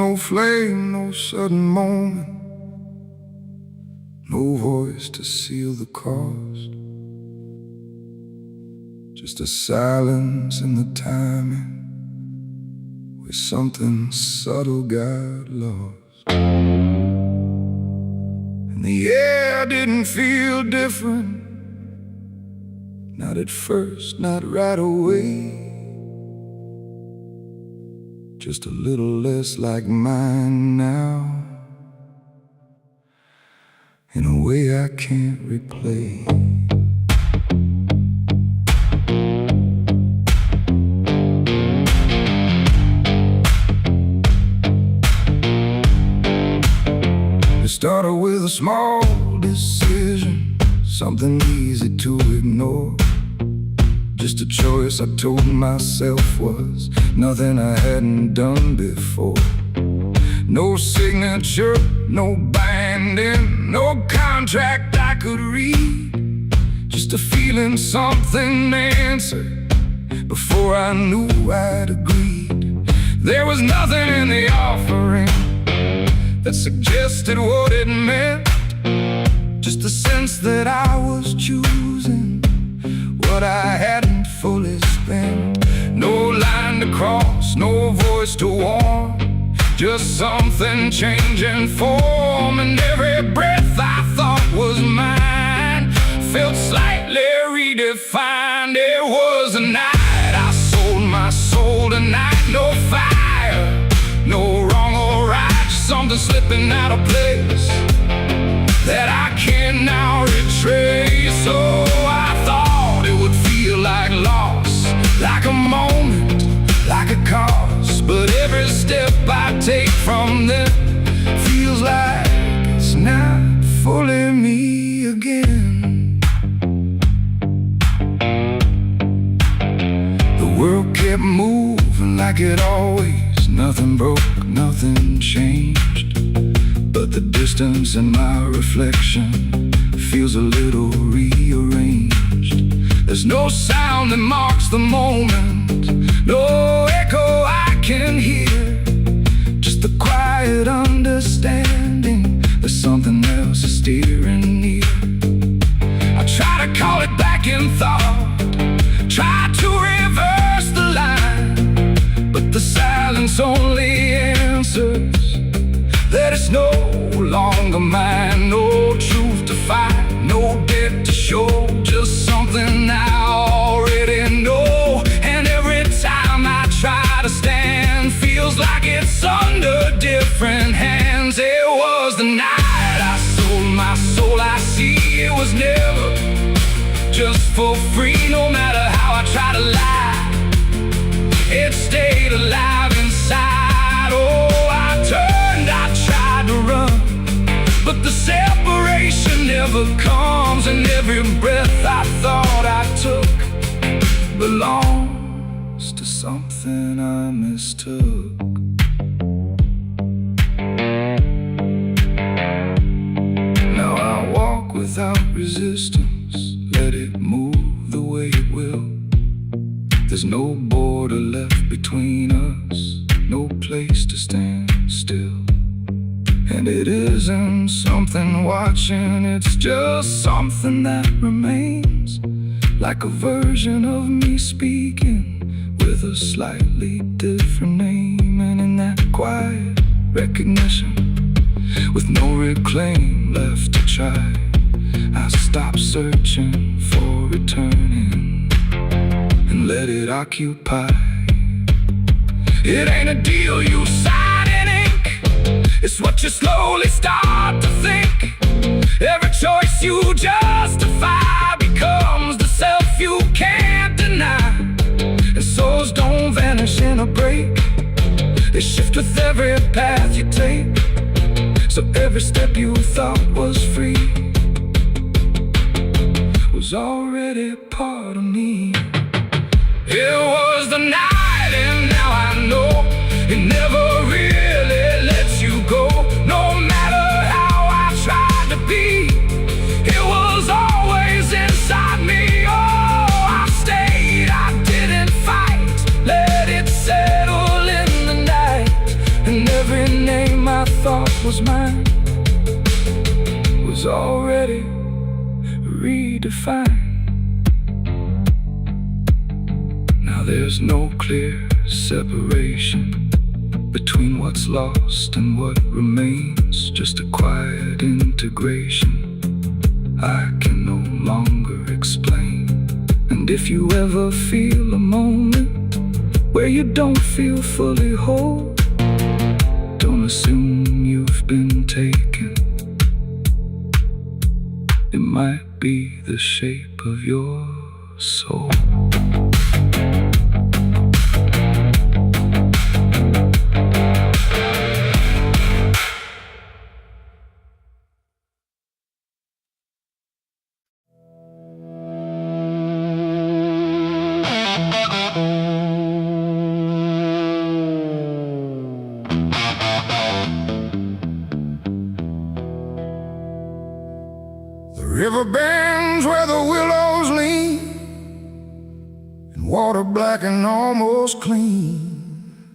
no flame, no sudden moment, no voice to seal the cost. Just a silence in the timing where something subtle got lost. And the air didn't feel different, not at first, not right away. Just a little less like mine now, in a way I can't replay. It started with a small decision, something easy to ignore. Just a choice I told myself was nothing I hadn't done before. No signature, no binding, no contract I could read. Just a feeling something answered before I knew I'd agreed. There was nothing in the offering that suggested what it meant, just the sense that I was choosing what I hadn't fully spent. No line to cross, no voice to warn, just something changing form. And every breath I thought was mine felt slightly redefined. It was a night I sold my soul tonight. No fire, no wrong or right, just something slipping out of place that I can now retrace. So I thought it would feel like loss, like a moment, like a cause. But every step I take from them feels like it's not fully me again. The world kept moving like it always, nothing broke, nothing changed. But the distance in my reflection feels a little rearranged. There's no sound that marks the moment, no echo I can hear, just the quiet understanding that something else is steering near. I try to call it back in thought, try to reverse the line, but the silence only answers that it's no longer mine. No truth to find, no debt to show, just something I already know. And every time I try to stand, feels like it's under different hands. It was the night I sold my soul. I see it was never just for free. No matter how I try to lie, it stayed alive inside. Oh, I tried to run, but the separation never comes. And every breath I thought I took belongs to something I mistook. Now I walk without resistance, let it move the way it will. There's no border left between us, no place to stand still. And it isn't something watching, it's just something that remains, like a version of me speaking with a slightly different name. And in that quiet recognition, with no reclaim left to try, I stop searching for returning and let it occupy. It ain't a deal you sign in ink, it's what you slowly start to think. Every choice you justify becomes the self you can't deny. And souls don't vanish in a break, they shift with every path you take. So every step you thought was free was already part of me. It was the night, and now I know it never really lets you go. No matter how I tried to be, it was always inside me. Oh, I stayed, I didn't fight, let it settle in the night. And every was mine was already redefined. Now there's no clear separation between what's lost and what remains, just a quiet integration I can no longer explain. And if you ever feel a moment where you don't feel fully whole, don't assume you've been taken. It might be the shape of your soul. The river bends where the willows lean, and water black and almost clean.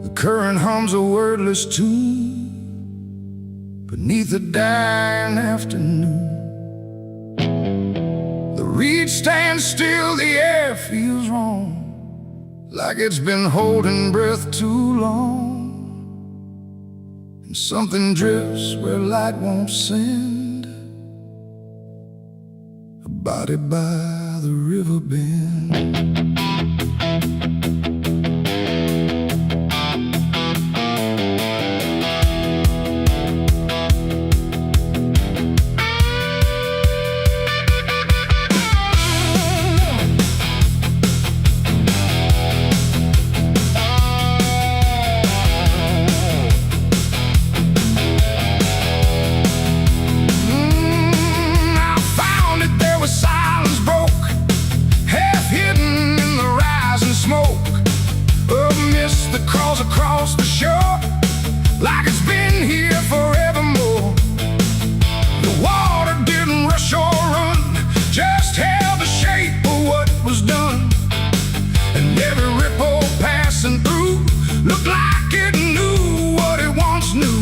The current hums a wordless tune beneath the dying afternoon. The reed stands still, the air feels wrong, like it's been holding breath too long. And something drifts where light won't send, a body by the river bend. Across the shore, like it's been here forevermore. The water didn't rush or run, just held the shape of what was done. And every ripple passing through looked like it knew what it once knew.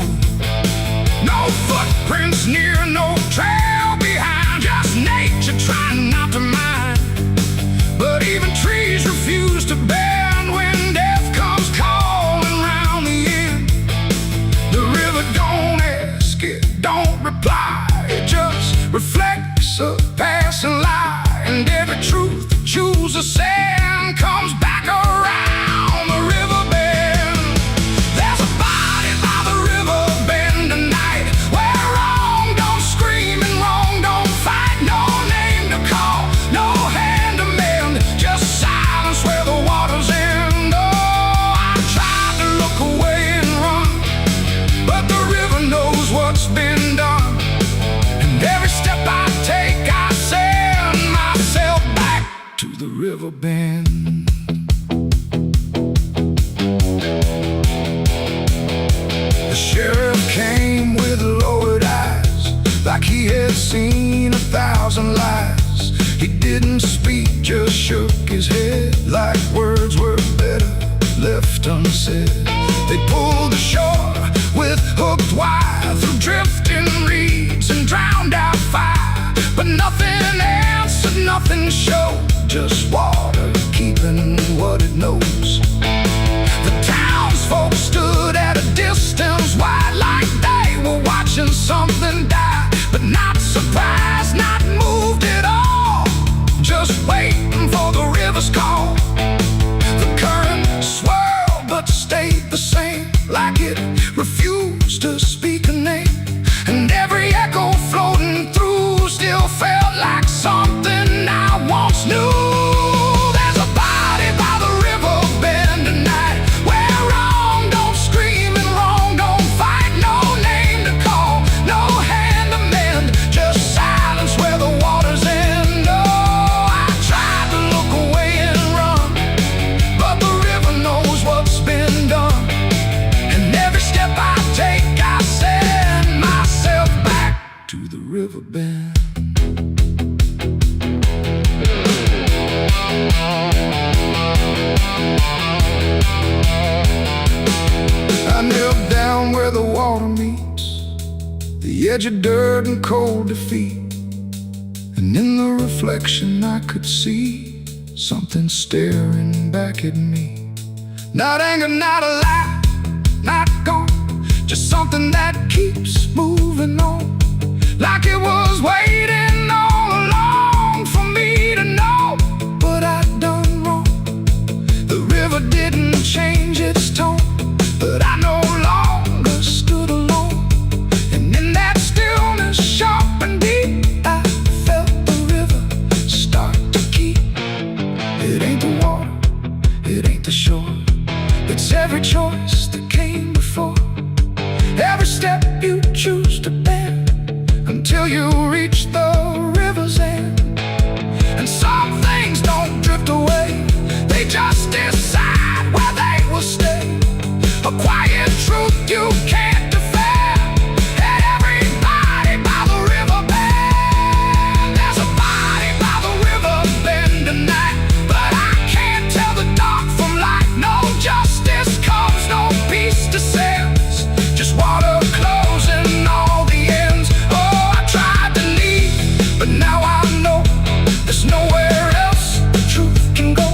No footprints near, no trail behind, just nature trying not to mind. But even trees refuse to bend when death comes calling round the end. The river don't ask, it don't reply, it just reflects a passing lie. And every truth that chooses sand comes back around the river bend. There's a body by the river bend tonight, where wrong don't scream and wrong don't fight. No name to call, no hand to mend, just silence where the water's end. Oh, I tried to look away and run, but the river knows what's been done. And every step I take, I send myself back to the river bend. The sheriff came with lowered eyes, like he had seen 1,000 lies. He didn't speak, just shook his head, like words were better left unsaid. They pulled ashore with hooked wire through drifting reeds and drowned out fire. But nothing answered, nothing showed, just water keeping what it knows. The townsfolk stood at a distance wide, like they were watching something die. But not surprised, not moved at all, just waiting for the river's call. The current swirled but stayed the same, like it refused to speak a name. And every echo floating through still felt like something I once knew. There's a body by the river bend tonight, where wrong don't scream and wrong don't fight. No name to call, no hand to mend, just silence where the water's end. Oh, I tried to look away and run, but the river knows what's been done. And every step I take, I say the edge of dirt and cold defeat. And in the reflection I could see something staring back at me. Not anger, not a lie, not gone, just something that keeps moving on, like it was waiting all along for me to know what I'd done wrong. The river didn't change its tone, but I no longer stood alone. And in that stillness, sharp and deep, I felt the river start to keep. It ain't the water, it ain't the shore, it's every choice that came before, every step you choose to bend, until you reach the river's end. And some things don't drift away, they just decide where they will stay. A quiet truth you can't defend, and everybody by the river bend. There's a body by the river bend tonight, but I can't tell the dark from light. No justice comes, no peace descends, just water closing all the ends. Oh, I tried to leave, but now I know there's nowhere else the truth can go.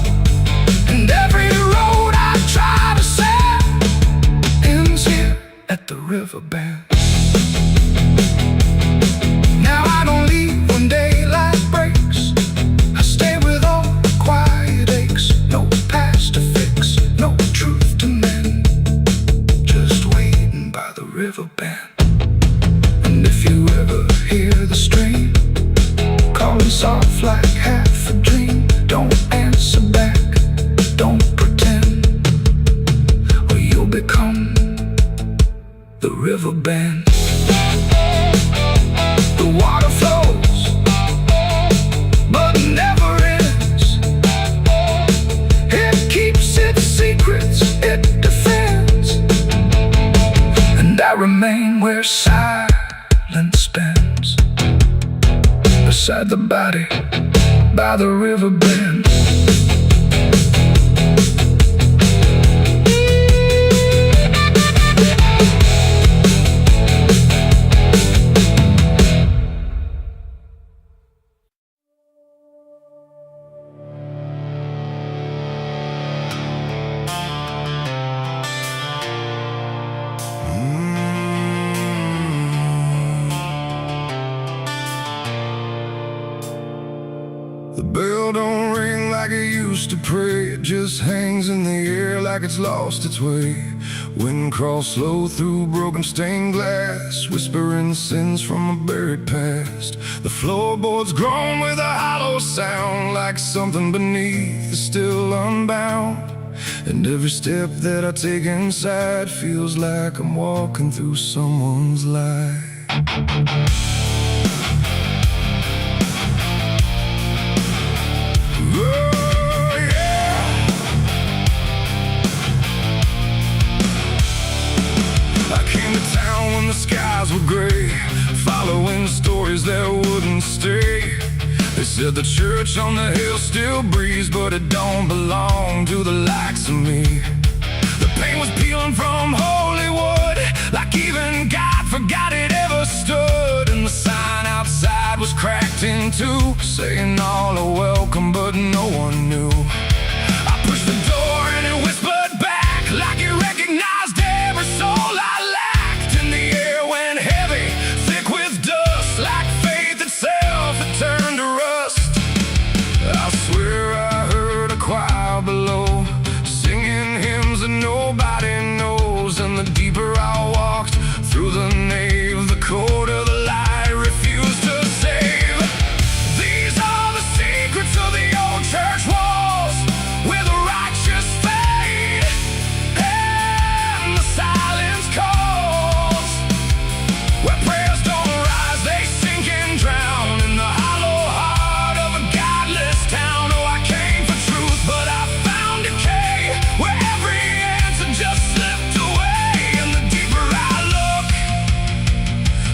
And every road I try to set ends here at the river bend. Now I don't leave when daylight breaks, I stay with all the quiet aches. No past to fix, no truth to mend, just waiting by the river bend. And if you ever hear the stream calling soft like half a dream, don't answer back, don't pretend, or you'll become the river bend. The water flows, but never ends. It keeps its secrets, it defends. And I remain where silence bends, beside the body by the river bend. The bell don't ring like it used to pray, it just hangs in the air like it's lost its way. Wind crawls slow through broken stained glass, whispering sins from a buried past. The floorboards groan with a hollow sound, like something beneath is still unbound. And every step that I take inside feels like I'm walking through someone's life. Oh, yeah. I came to town when the skies were gray, following stories that wouldn't stay. They said the church on the hill still breathes, but it don't belong to the likes of me. The paint was peeling from Hollywood, like even God forgot it ever stood. And the sign outside was cracked in two, saying all are welcome, but no one knew. I pushed the door and it whispered back, like it recognized every soul I lacked. And the air went heavy, thick with dust, like faith itself, it turned to rust. I swear I heard a choir below, singing hymns that nobody knows. And the deeper I walked through the nave, the colder the light refused to save. These are the secrets of the old church walls, where the righteous fade and the silence calls, where prayers don't rise, they sink and drown in the hollow heart of a godless town. Oh, I came for truth, but I found decay, where every answer just slipped away. And the deeper I look,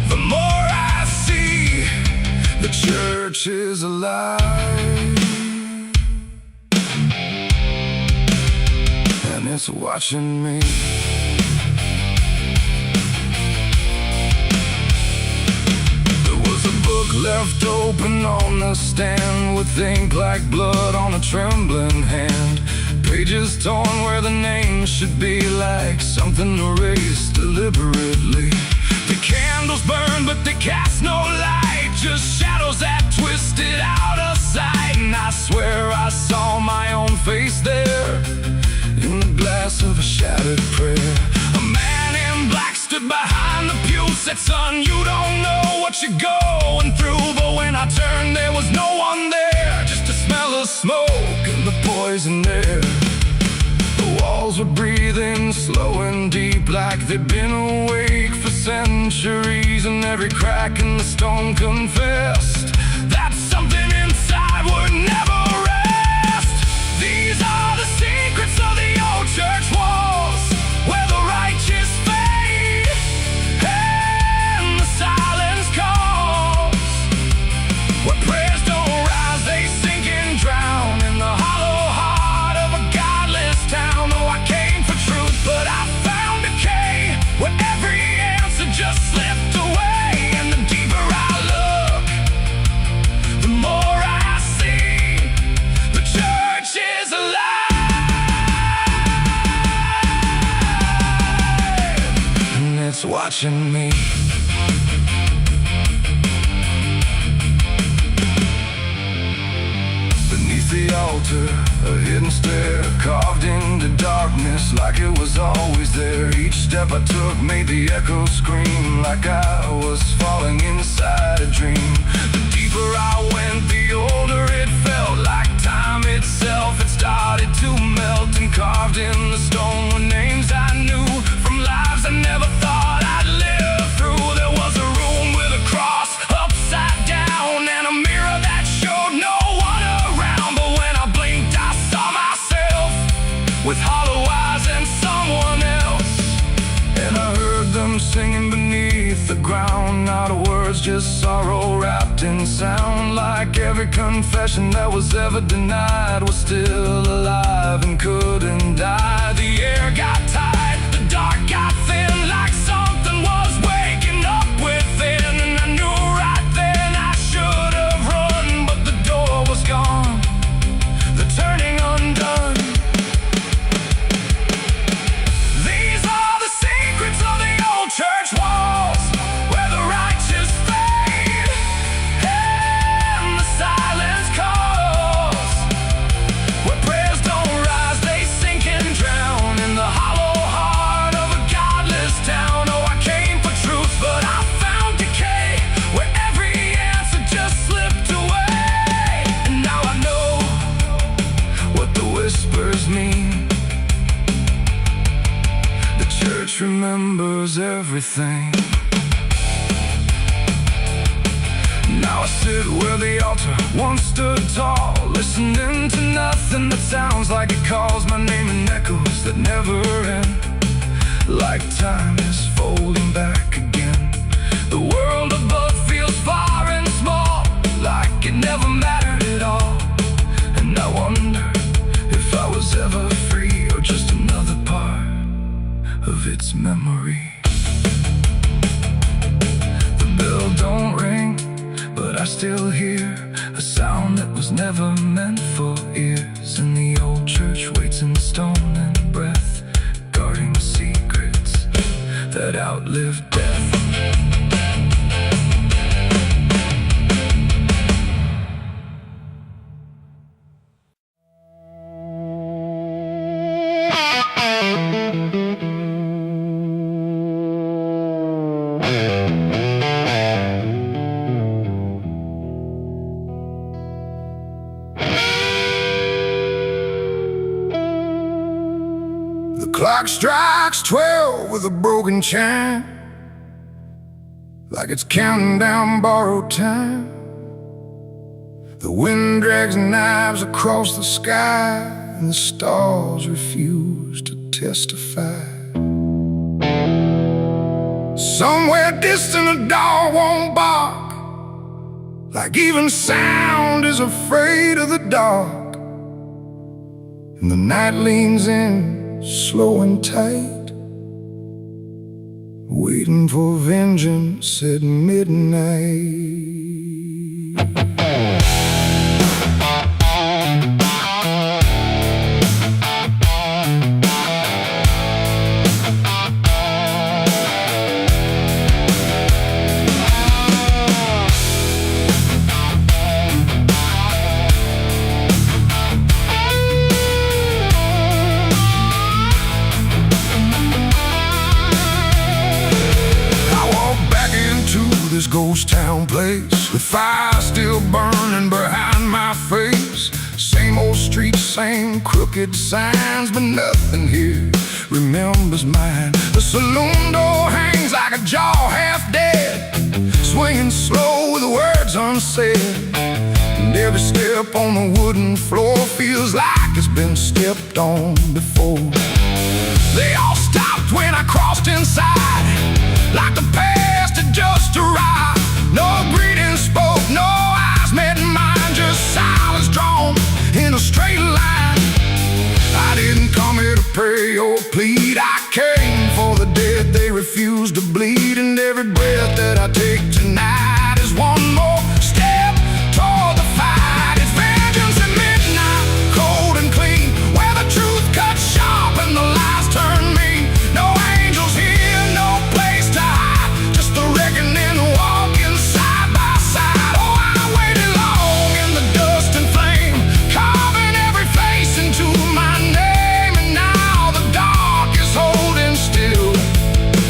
the more I see the church is alive, and it's watching me. left open on the stand, with ink like blood on a trembling hand. Pages torn where the name should be, like something erased deliberately. The candles burn but they cast no light, just shadows that twisted out of sight. And I swear I saw my own face there, in the glass of a shattered prayer. A man in black stood behind the pew, said, "Son, you don't know what you're going through." But when I turned, there was no one there, just a smell of smoke and the poison air. The walls were breathing slow and deep, like they'd been awake for centuries. And every crack in the stone confessed that something inside would never rest. These are the secrets of the old church walls, where the righteous fade and the silence calls, where prayers don't rise, they sink and drown in the hollow heart of a godless town. Oh, I came for truth, but I found decay, where every answer just slipped away. And the deeper I look, the more I see the church is alive, and it's watching me. Beneath the altar, a hidden stair carved into darkness, like it was always there. Each step I took made the echoes scream, like I was falling inside a dream. The deeper I went, the older it felt, like time itself had started to melt. And carved in the stone were names I knew, from lives I never thought I'd live through. There was a room with a cross upside down, and a mirror that showed no one around. But when I blinked, I saw myself with hollow eyes and someone else. And I heard them singing beneath the ground, not words, just sorrow wrapped in sound. Like every confession that was ever denied was still alive and couldn't die. The air got tight, the dark got thin, like something was waking up within. And I knew right then I should have run, but the door was gone, the turning undone. These are the secrets of the old church walls, where the righteous fade and the silence calls, where prayers don't rise, they sink and drown in the hollow heart of a godless town. Oh, I came for truth, but I found decay, where every answer just slipped away. And now I know what the whispers mean. The church remembers everything. Now I sit where the altar once stood tall, listening to nothing that sounds like it calls my name in echoes that never end, like time is folding back again. The world above feels far and small, like it never mattered at all. And I wonder if I was ever free, or just another part of its memory. The bell don't ring, but I still hear a sound that was never meant for ears. And the old church waits in stone and breath, guarding secrets that outlive death. The clock strikes 12 with a broken chime, like it's counting down borrowed time. The wind drags knives across the sky, and the stars refuse to testify. Somewhere distant a dog won't bark, like even sound is afraid of the dark. And the night leans in, slow and tight, waiting for vengeance at midnight. this ghost town place, with fire still burning behind my face. Same old streets, same crooked signs, but nothing here remembers mine. The saloon door hangs like a jaw half dead, swinging slow with words unsaid. And every step on the wooden floor feels like it's been stepped on before. They all stopped when I crossed inside, like the past had just arrived. No greeting spoke, no eyes met mine, just silence drawn in a straight line. I didn't come here to pray or plead, I came for the dead they refuse to bleed. And every breath that I take tonight is one more step toward the fight. It's vengeance at midnight, cold and clean, where the truth cuts sharp and the lies turn mean. No angels here, no place to hide, just the reckoning walking side by side. Oh, I waited long in the dust and flame, carving every face into my name. And now the dark is holding still.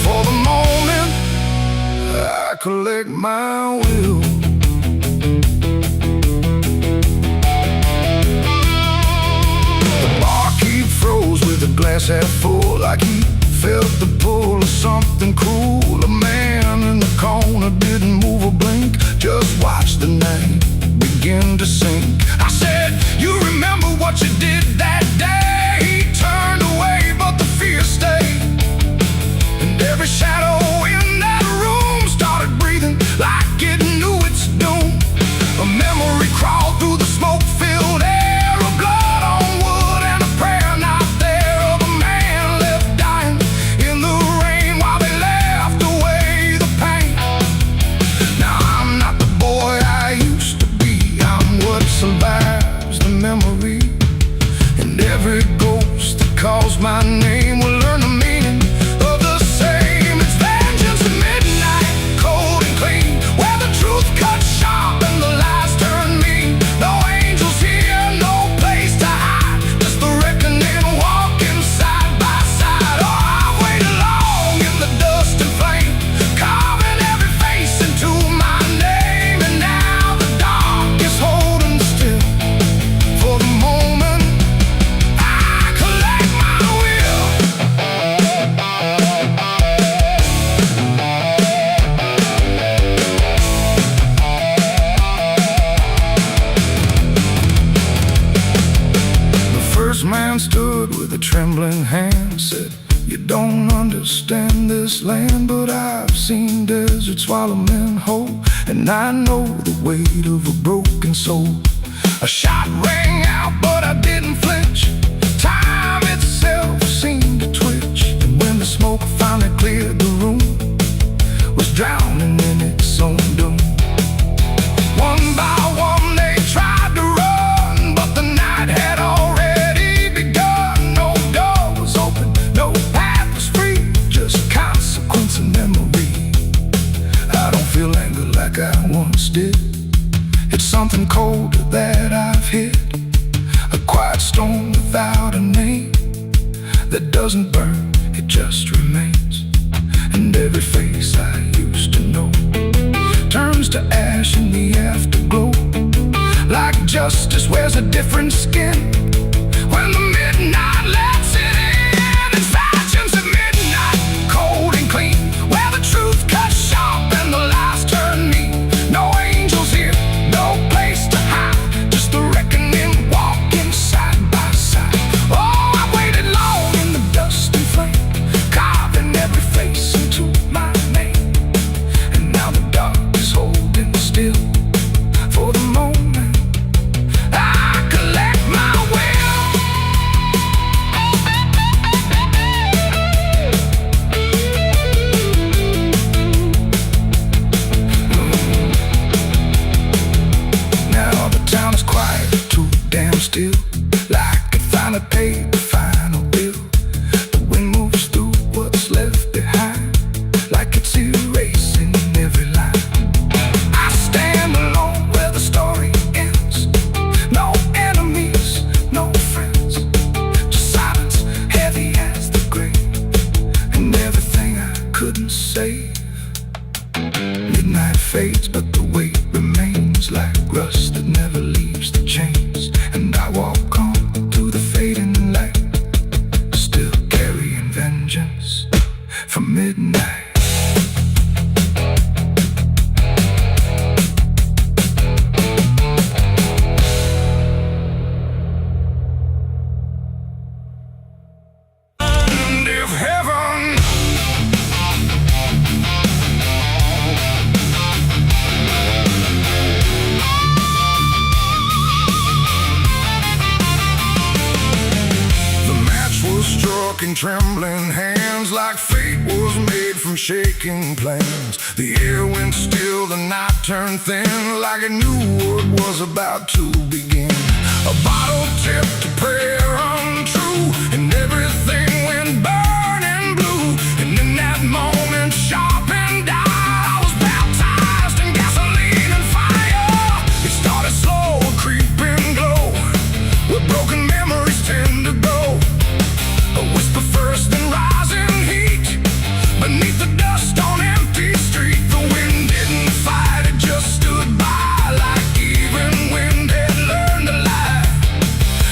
For the moment, I collect my will. The barkeep froze with a glass half full, like he felt the pull of something cruel. A man in the corner didn't move a blink, just watched the night begin to sink. I said, you remember what you did that day? He turned away, but the fear stayed. And every shadow in that room started breathing like it knew its doom. A memory crawled through the smoke-filled air, of blood on wood and a prayer not there, of a man left dying in the rain while they left away the pain. Now I'm not the boy I used to be, I'm what survives the memory. And every ghost that calls my name will learn the meaning of the same. It's vengeance at midnight, cold and clean, where the truth cuts sharp and the lies turn mean. No angels here, no place to hide, just the reckoning walking side by side. Oh, I waited long in the dust and flame, carving every face into my name. And now the dark is holding still. For the moment, I collect my will. The first man stood with a trembling hand, said, you don't understand this land, but I've seen deserts swallow men whole, and I know the weight of a broken soul. A shot rang out, but I didn't flinch. Time itself seemed to twitch, and when the smoke finally cleared the room, was drowning in its own doom. One by one they tried to run, but the night had already begun. No door was open, no path was free, just consequence and memory. I don't feel anger like I once did, it's something colder that I've hit. A quiet storm without a name, that doesn't burn, it just remains. And every face I used to know turns to ash in the afterglow, like justice wears a different skin when the midnight lets it in. It's vengeance at midnight, cold and clean, where the truth cuts sharp and the lies turn mean. No angels here, no place to hide, just the reckoning walking side by side. Oh, I waited long in the dust and flame, carving every face into my name. And now the dark is holding still. For the moment, I collect my fades, but the weight remains like rust that never leaves the chains. And I walk on through the fading light, still carrying vengeance from midnight. In trembling hands, like fate was made from shaking plans. The air went still, the night turned thin, like it knew what was about to begin. A bottle tipped, a prayer untrue, and everything went burning blue. And in that moment, sharp and dire, I was baptized in gasoline and fire. It started slow, a creeping glow, where broken memories tend to go. A whisper first, then rising heat beneath the dust on empty street. The wind didn't fight, it just stood by, like even wind had learned to lie.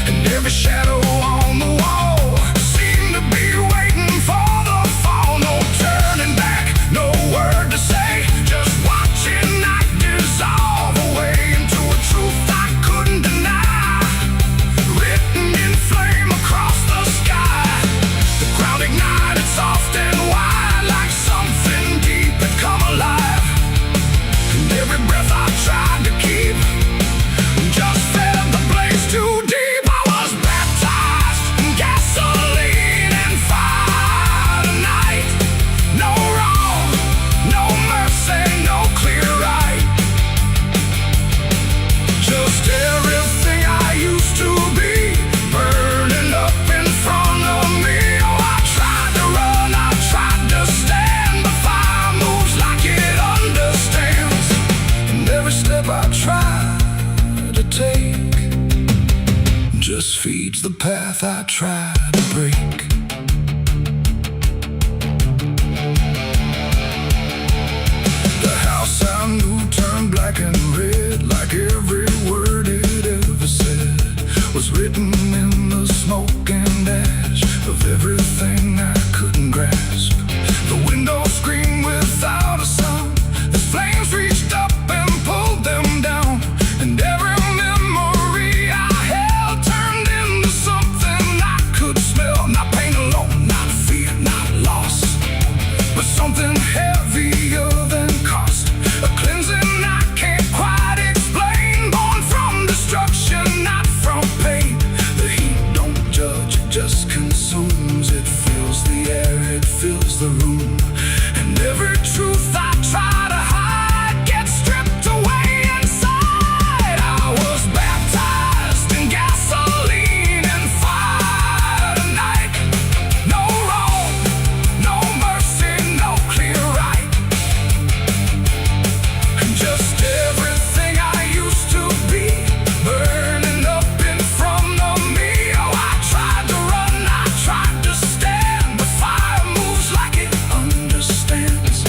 And every shadow on the wall seemed to be waiting for the fall. No turning back, no word to say, just watching night dissolve away into a truth I couldn't deny, written in flame across the sky. Ground ignited soft and wide, like something deep had come alive. And every breath I tried to keep just fed the blaze too deep. I was baptized in gasoline and fire tonight. No wrong, no mercy, no clear right. Just everything I used to be burning up in front of me. I try to take just feeds the path I try to break. The house I knew turned black and red, like every word it ever said was written in the smoke and ash of everything I couldn't grasp. The window screamed without a sound, the flames reached up and pulled them down, and every memory I held turned into something I could smell. Not pain alone, not fear, not loss, but something heavier than cost. A cleansing I can't quite explain, born from destruction, not from pain. The heat don't judge, it just consumes. It fills the air, it fills the room, and every truth I try to hide gets stripped away inside. I was baptized in gasoline and fire tonight. No wrong, no mercy, no clear right. And just everything I used to be burning up in front of me. Oh, I tried to run, I tried to stand, but fire moves like it understands.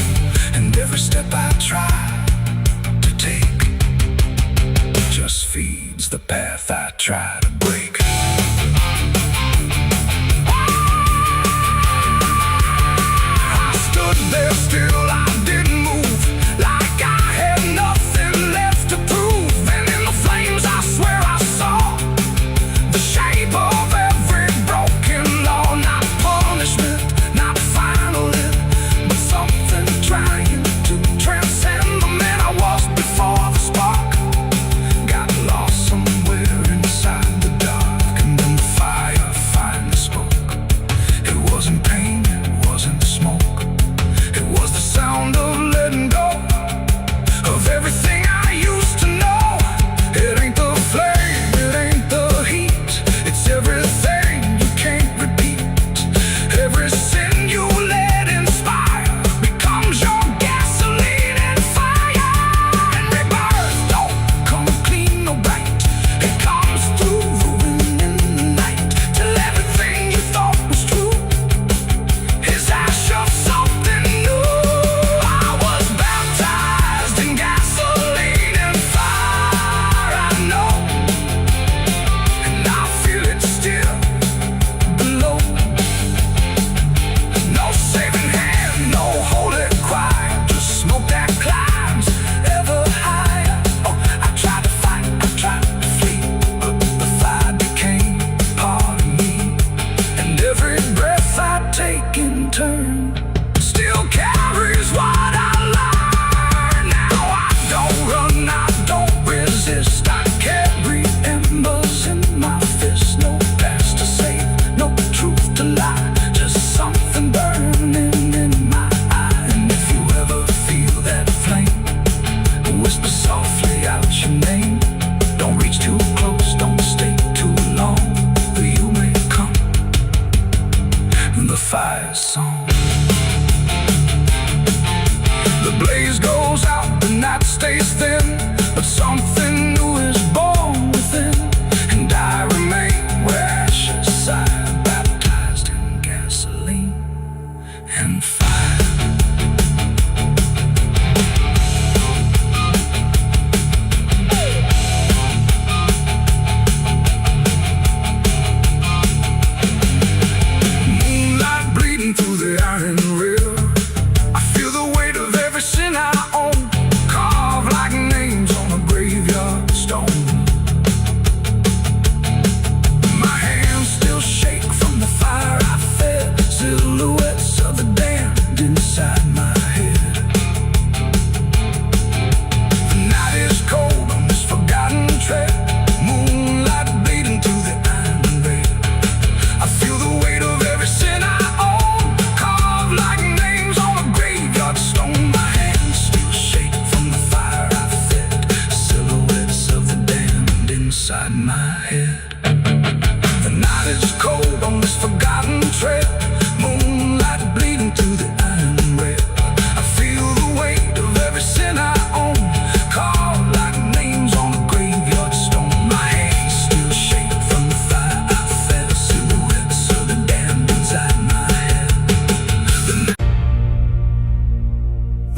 And every step I try to take just feeds the path I try to break. I stood there still, I didn't move, like I had nothing left to prove. And in the flames I swear I saw the shape of every broken law. Not punishment, not final end, but something trying to transcend the man I was before the spark got lost somewhere inside the dark. And then the fire finally spoke. It wasn't pain, it wasn't smoke, it was the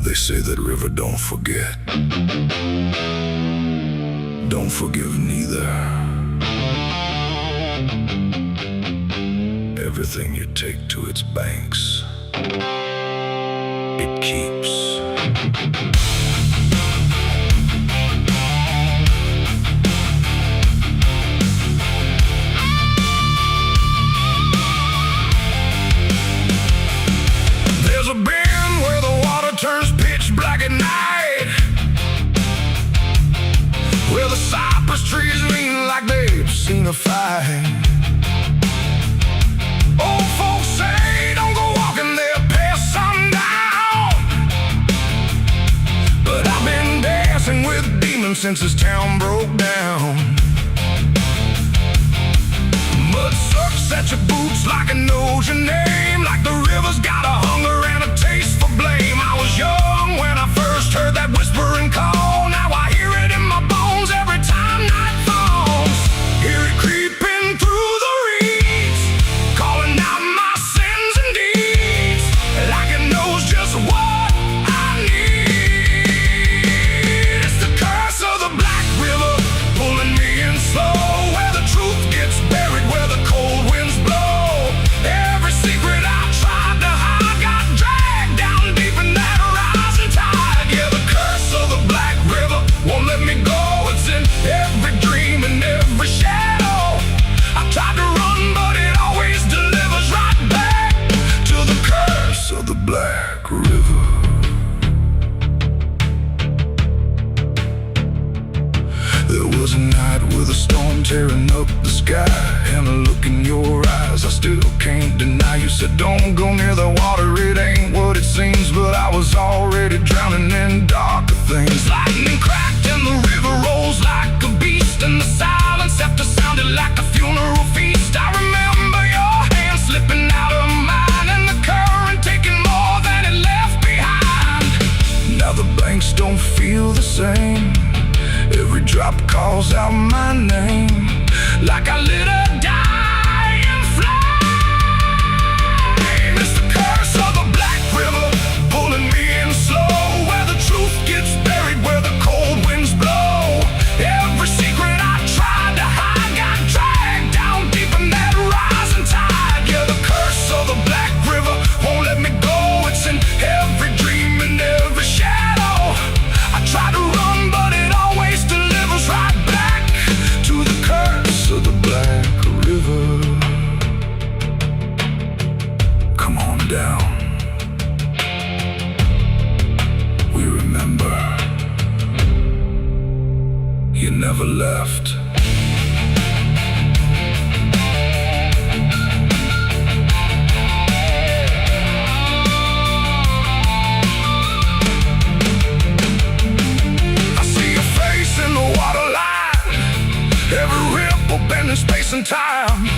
They say that river don't forget, don't forgive neither. Everything you take to its banks, it keeps. There's a bend where the water turns pitch black at night, where the cypress trees lean like they've seen a fight. Old folks say don't go walking there past sundown, but I've been dancing with demons since this town broke down. Mud sucks at your boots like it knows your name, like the river's got a hunger and a taste for blame. I was young when I first heard that whispering call. Now I hear it in my bones every time night falls. Hear it creeping through the reeds, calling out my sins and deeds, like it knows just what I need. It's the curse of the Black River, pulling me in slow, where the truth gets buried, where the cold winds blow. Every secret I tried to hide got dragged down deep in that rising tide. Yeah, the curse of the Black River won't let me go. It's in every dream and every shadow. I tried to run, but it always delivers right back to the curse of the Black River. There was a night with a storm tearing up the sky, and a look in your eyes I still can't deny. You said don't go near the water, it ain't what it seems, but I was already drowning in darker things. Lightning cracked and the river rolls like a beast, and the silence after sounded like a funeral feast. I remember your hand slipping out of mine, and the current taking more than it left behind. Now the banks don't feel the same, every drop calls out my name, like I lit a dying flame. It's the curse of the Black River, pulling me in slow, where the truth gets buried, where the cold winds blow. Every secret I tried to hide got dragged down deep in that rising tide. Yeah, the curse of the Black River won't let me go. It's in every dream and every shadow. I try to run, but it always delivers right back to the curse of the Black River. Come on down, we remember you never left. I see your face in the waterline, every ripple bending space and time.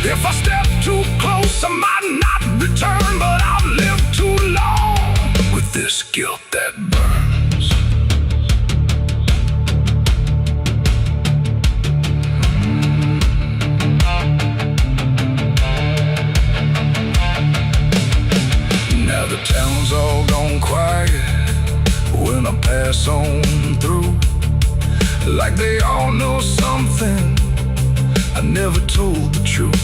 If I step too close, I might not return, but I've lived too long with this guilt that burns. Now the town's all gone quiet when I pass on through, like they all know something I never told the truth.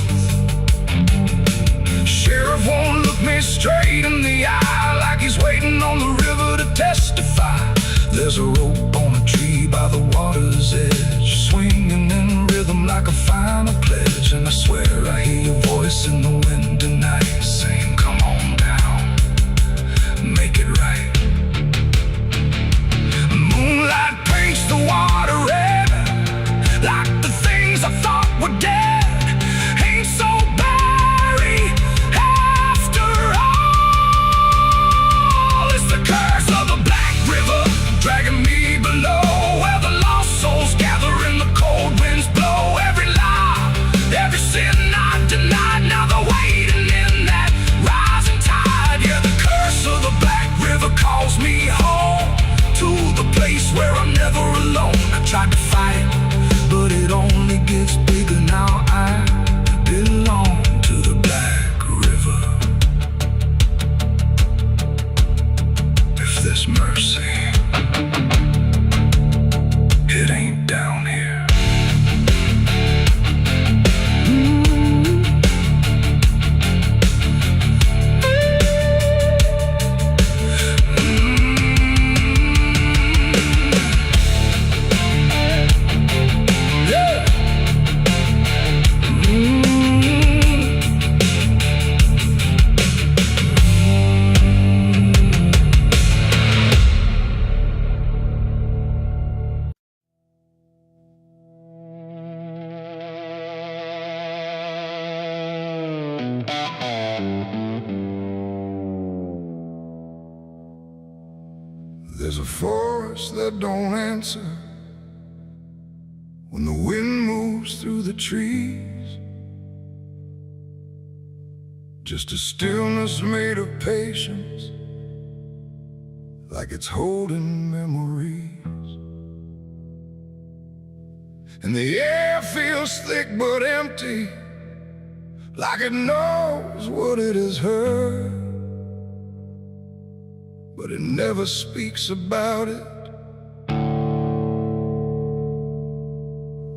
Sheriff won't look me straight in the eye, like he's waiting on the river to testify. There's a rope on a tree by the water's edge, swinging in rhythm like a final pledge. And I swear I hear your voice in the wind tonight, saying come on down, make it right. Moonlight paints the water red, like the things I thought were dead ain't so buried after all. It's the curse of this mercy. It ain't down here. There's a forest that don't answer when the wind moves through the trees. Just a stillness made of patience, like it's holding memories. And the air feels thick but empty, like it knows what it has heard, but it never speaks about it,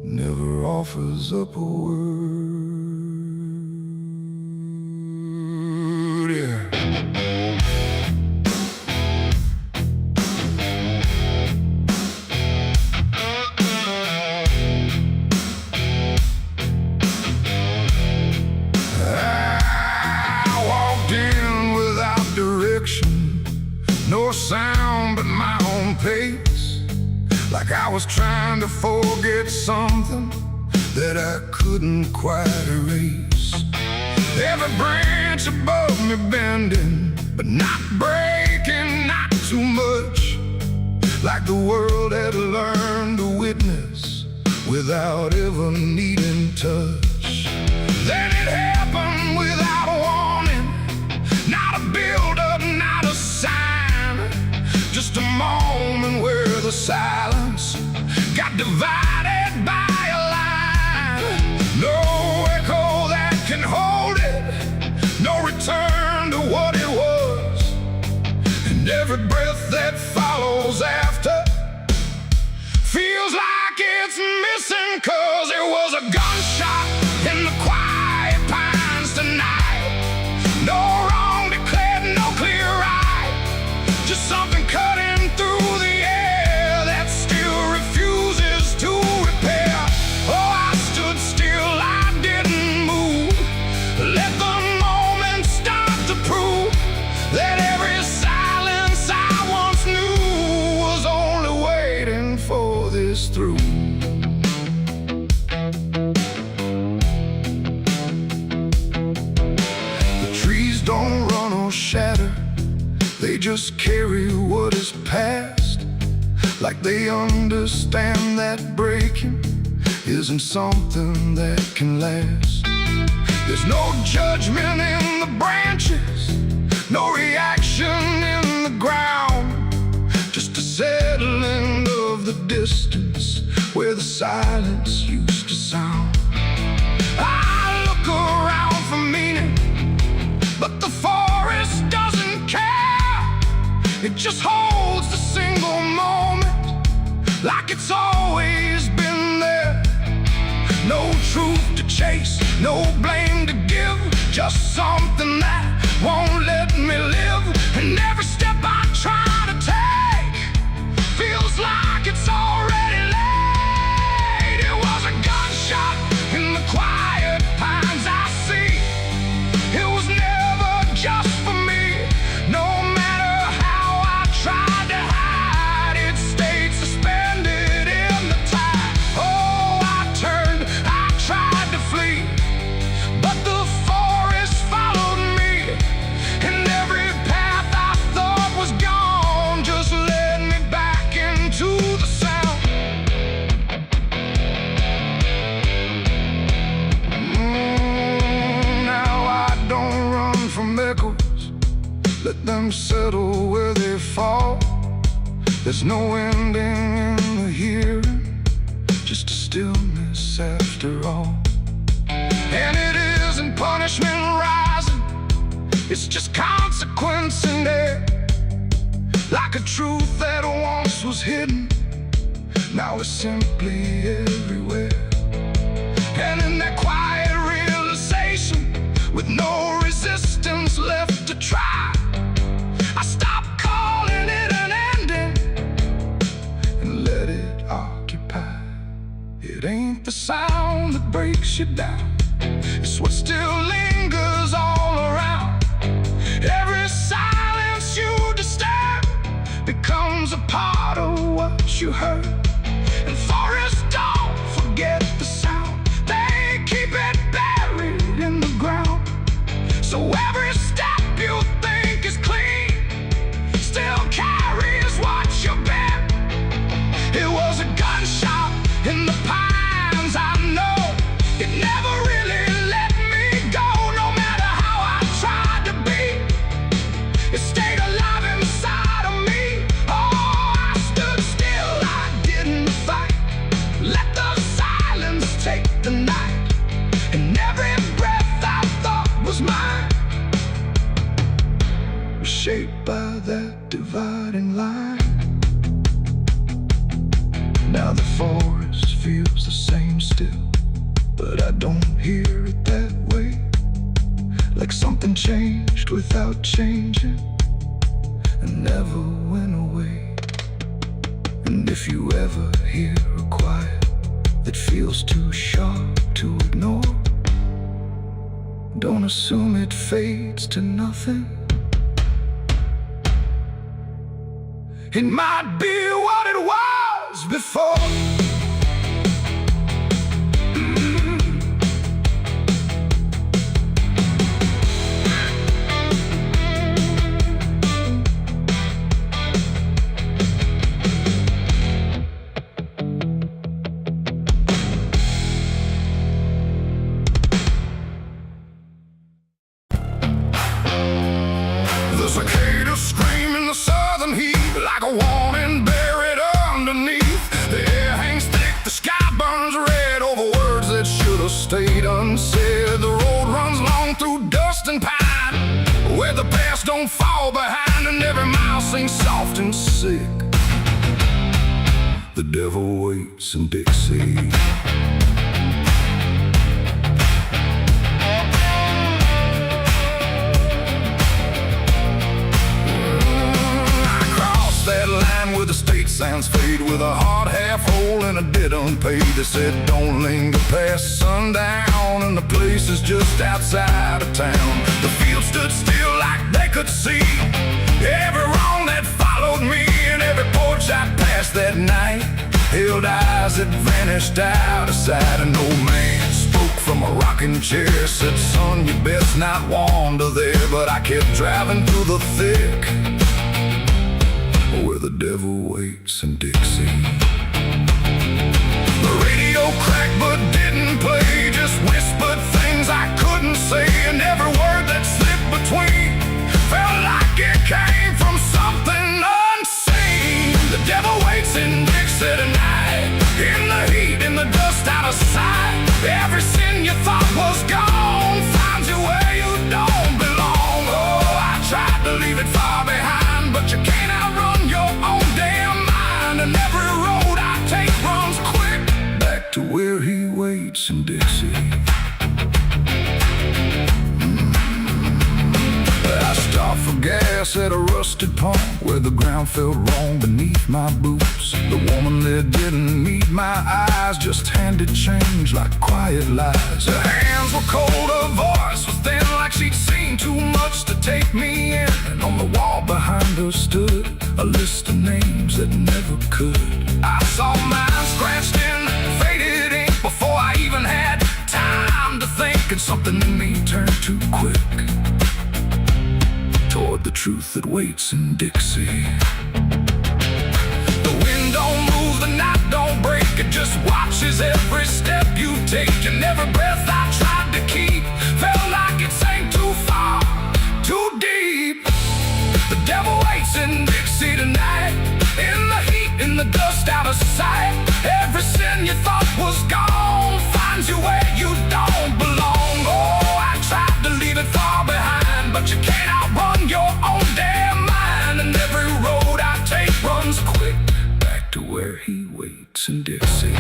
never offers up a word, yeah. I walked in without direction, no sound but my own pace, like I was trying to forget something that I couldn't quite erase. Every branch above me bending, but not breaking, not too much, like the world had learned to witness without ever needing touch. Then it happened without warning, not a build-up, not a sign, just a moment where the silence got divided by a line. No echo that can hold it, no return to what it was, and every breath that follows after feels like it's missing, 'cause it was a gunshot in the quiet pines tonight. No wrong declared, no clear right, just something cutting through the air that still refuses to repair. Oh, I stood still, I didn't move, let the moment start to prove that every silence I once knew was only waiting for this through. The trees don't run or shatter, they just carry what is past, like they understand that breaking isn't something that can last. There's no judgment in the branches, no reaction in the ground, just a settling of the distance where the silence used to sound. I look around for meaning, but the forest doesn't care. It just holds the single moment, like it's always been there. No truth to chase, no blame to give, just something that won't let me live. And every step I try to take feels like it's already late. It was a gunshot in the quiet pines I see. It was never just for me. No matter how I tried to hide, it stayed suspended in the tide. Oh, I turned, I tried to flee, but the forest followed me, and every path I thought was gone just led me back into the sound. Now I don't run from echoes, let them settle where they fall. There's no ending in the hearing, just a stillness after all. And it isn't punishment rising, it's just consequence in there. like a truth that once was hidden, now it's simply everywhere. And in that quiet realization, with no resistance left to try, I stopped calling it an ending and let it occupy. It ain't the sound that breaks you down, it's what still lingers all around. Every silence you disturb becomes a part of what you heard. And forests don't forget the sound, they keep it buried in the ground. So every step you think is clean still carries what you've been. It was a gunshot in the pines, I know. It never really let me go, no matter how I tried to be. It stayed alive inside of me. Oh, I stood still, I didn't fight. Let the silence take the night, and every breath I thought was mine was shaped by that dividing line. Now the forest feels the same still, but I don't hear it that way. Like something changed without changing and never went away. And if you ever hear a quiet that feels too sharp to ignore, don't assume it fades to nothing. It might be what it was before. The cicadas scream in the southern heat, like a warning buried underneath. The air hangs thick, the sky burns red over words that should have stayed unsaid. The road runs long through dust and pine, where the past don't fall behind, and every mile sings soft and sick. The devil waits in Dixie. That line where the state sounds fade, with a hard half hole and a debt unpaid. They said don't linger past sundown, and the place is just outside of town. The field stood still like they could see every wrong that followed me, and every porch I passed that night held eyes that vanished out of sight. An old man spoke from a rocking chair, said son, you best not wander there. But I kept driving through the thick, where the devil waits in Dixie. The radio cracked but didn't play, just whispered things I couldn't say, and every word that slipped between felt like it came from something unseen. The devil waits in Dixie tonight, in the heat, in the dust, out of sight. Every sin you thought was gone finds you where you don't belong. Oh, I tried to leave it far behind, but you can't outrun your own damn mind. And every road I take runs quick back to where he waits in Dixie. I stopped for gas at a rusted pump, where the ground felt wrong beneath my boots. The woman there didn't meet my eyes, just handed change like quiet lies. Her hands were cold, her voice was thin, like she'd seen too much to take me in. And on the wall behind her stood a list of names that never could. I saw mine scratched in faded ink before I even had time to think, and something in me turned too quick toward the truth that waits in Dixie. The wind don't move, the night don't break, it just watches every step you take. And every breath I tried to keep felt like it sank too far, too deep. The devil waits in Dixie tonight, in the heat, in the dust, out of sight. Every sin you thought was gone finds you where you don't belong. Oh, I tried to leave it far behind, but you can't outrun your own damn mind. And every road waits in Dixie.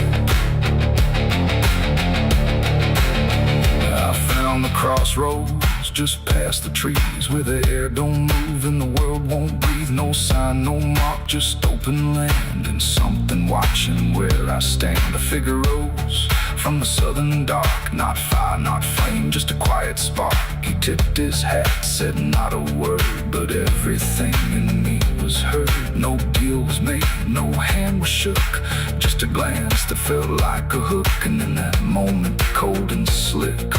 I found the crossroads just past the trees, where the air don't move and the world won't breathe. No sign, no mark, just open land and something watching where I stand. A figure rose from the southern dark, not fire, not flame, just a quiet spark. He tipped his hat, said not a word, but everything in me was heard. No deal was made, no hand was shook, just a glance that felt like a hook. And in that moment, cold and slick,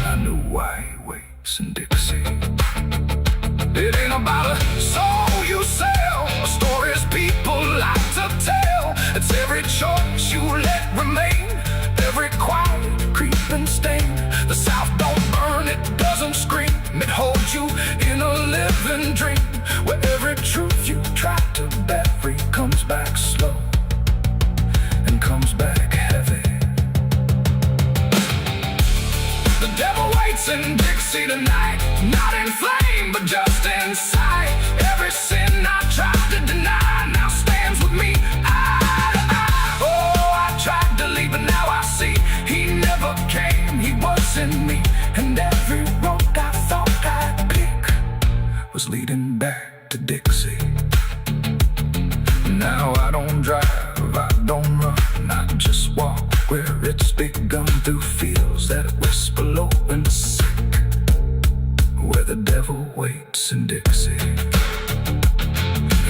I knew why he waits in Dixie. It ain't about a soul you sell, stories people like to tell. It's every choice you let remain, every quiet creeping stain. The South don't burn, it doesn't scream, it holds you in a living dream, where every truth you try to bury comes back slow and comes back heavy. The devil waits in Dixie tonight, not in flame, but just in sight. Every sin I tried to deny now stands with me eye to eye. Oh, I tried to leave, but now I see he never came, he was in me. And every road I thought I'd pick was leading back to Dixie. Now I don't drive, I don't run, I just walk where it's begun, through fields that whisper low and sick, where the devil waits in Dixie.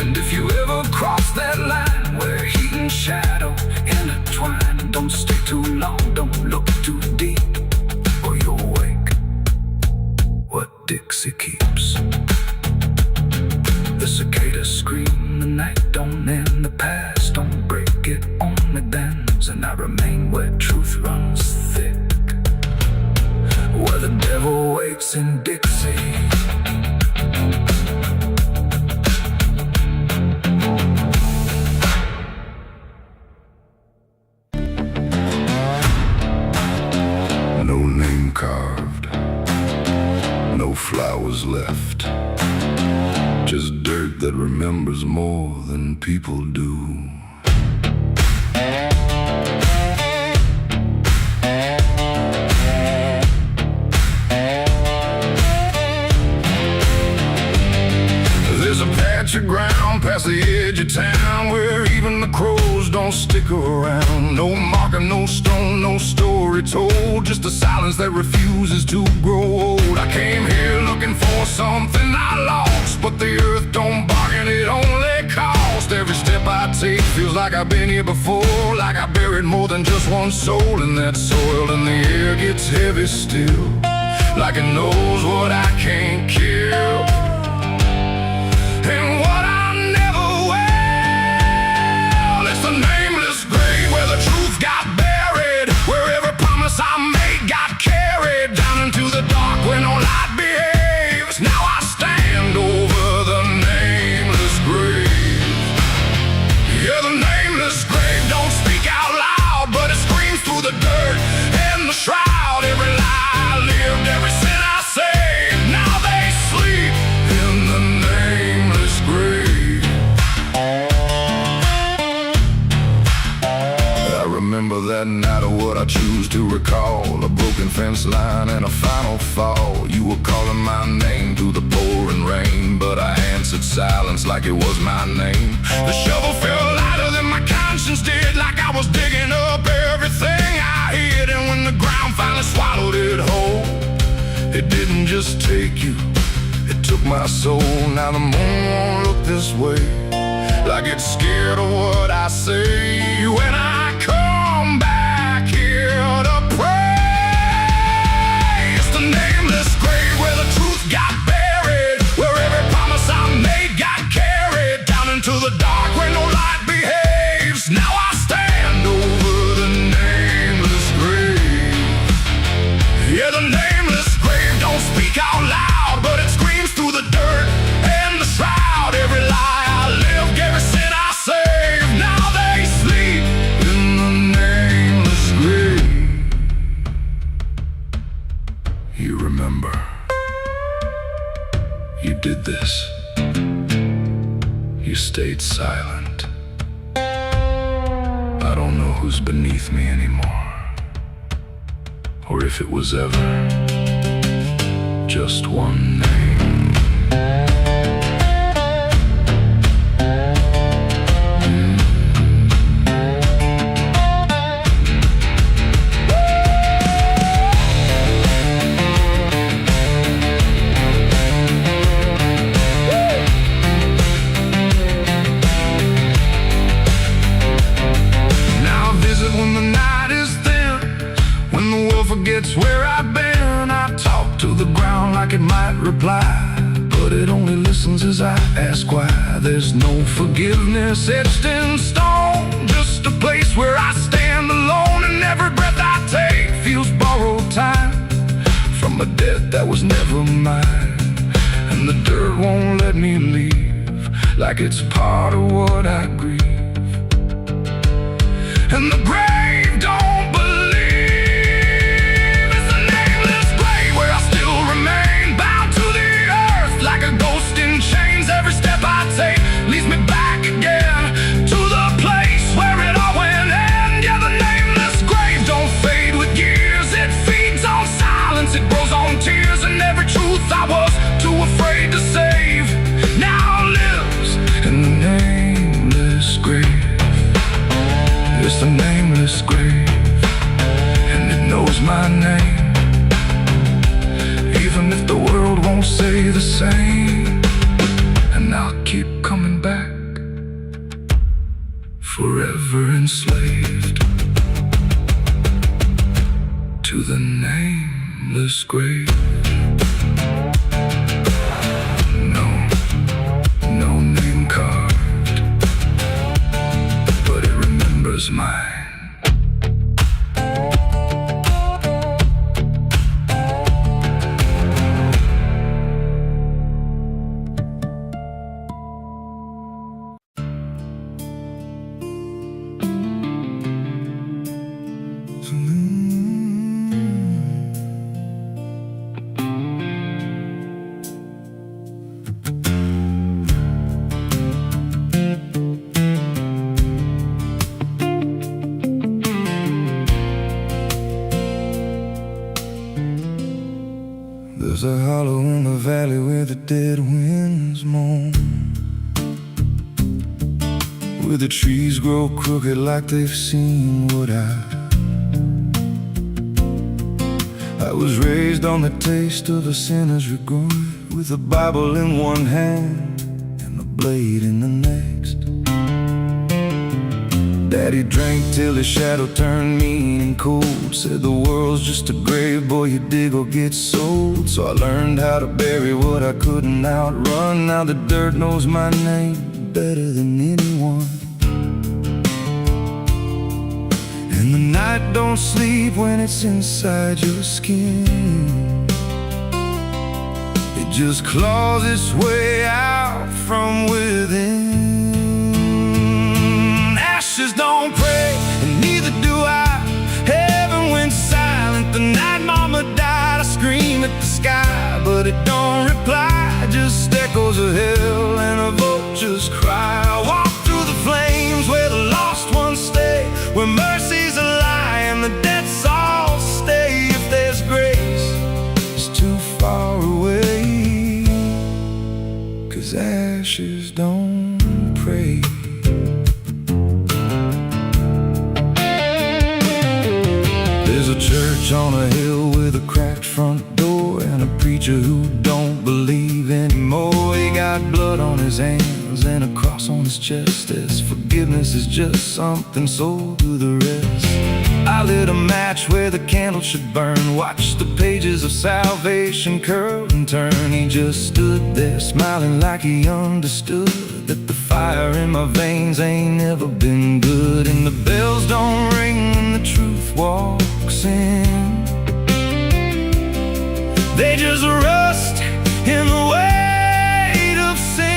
And if you ever cross that line where heat and shadow intertwine, don't stay too long, don't look too deep, or you'll wake what Dixie keeps. The cicadas scream, the night don't end, the past don't break, it only bends. And I remain where truth runs thick, where the devil waits in Dixie. No name carved, no flowers left, just dirt that remembers more than people do. There's a patch of ground past the edge of town where even the crows don't stick around. No marker, no stone, no story told, just a silence that refuses to grow old. I came here looking for something I lost, but the earth don't bargain, it only cost. Every step I take feels like I've been here before, like I buried more than just one soul in that soil. And the air gets heavy still, like it knows what I can't kill, and what I never will. It's the nameless grave where the truth got buried, where every promise I made got carried down into the dark where no light behaves. Now I stand over the nameless grave. Yeah, the nameless grave don't speak out loud, but it screams through the dirt and the shroud. Every lie I lived, every sin I saved, now they sleep in the nameless grave. I remember that night of what I choose to recall, a broken fence line and a final fall. You were calling my name through the pouring rain, but I answered silence like it was my name. The shovel felt lighter than my conscience did, like I was digging up everything I hid. And when the ground finally swallowed it whole, it didn't just take you, it took my soul. Now the moon won't look this way, like it's scared of what I say. When I come back here to pray, it's the nameless grave where the truth got buried, where every promise I made got carried down into the dark where no light behaves. Now I stand over the nameless grave. Yeah, the nameless grave don't speak out loud, but it screams through the dirt and the shroud. Every lie I lived, every sin I saved, now they sleep in the nameless grave. You remember, you did this. You stayed silent. I don't know who's beneath me anymore, or if it was ever just one name. Forgets where I've been. I talk to the ground like it might reply, but it only listens as I ask why. There's no forgiveness etched in stone, just a place where I stand alone, and every breath I take feels borrowed time from a debt that was never mine. And the dirt won't let me leave, like it's part of what I grieve. And the grave don't leads me back again to the place where it all went end. Yeah, the nameless grave don't fade with years. It feeds on silence, it grows on tears, and every truth I was too afraid to save now lives in the nameless grave. It's the nameless grave, and it knows my name, even if the world won't say the same. And I'll keep coming back, forever enslaved to the nameless grave. No name carved, but it remembers mine. There's a hollow in the valley where the dead winds moan, where the trees grow crooked like they've seen what I was raised on the taste of a sinner's regret, with a Bible in one hand and a blade in the next. Daddy drank till his shadow turned mean and cold, said the world's just a grave, boy, you dig or get sold. So I learned how to bury what I couldn't outrun. Now the dirt knows my name better than anyone. And the night don't sleep when it's inside your skin. It just claws its way out from within. Ashes don't pray, and neither do I. Heaven went silent the night mama died. I scream at the sky, but it don't reply. Just echoes of hell and a vulture's cry. I walk through the flames where the lost ones stay, where mercy's a lie and the dead's all stay. If there's grace, it's too far away, 'cause ashes don't pray. There's a church on a hill with a cracked front door, and a preacher who don't believe anymore. He got blood on his hands and a cross on his chest, as forgiveness is just something sold to the rest. I lit a match where the candle should burn, watched the pages of salvation curl and turn. He just stood there smiling like he understood that the fire in my veins ain't never been good. And the bells don't ring when the truth walks in, they just rust in the weight of sin.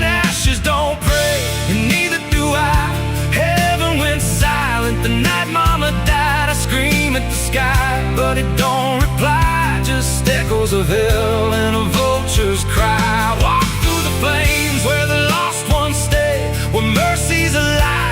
Ashes don't pray, and neither do I. Heaven went silent the night mama died. I scream at the sky, but it don't reply. Just echoes of hell and a vulture's cry. Walk through the flames where the lost ones stay, where mercy's alive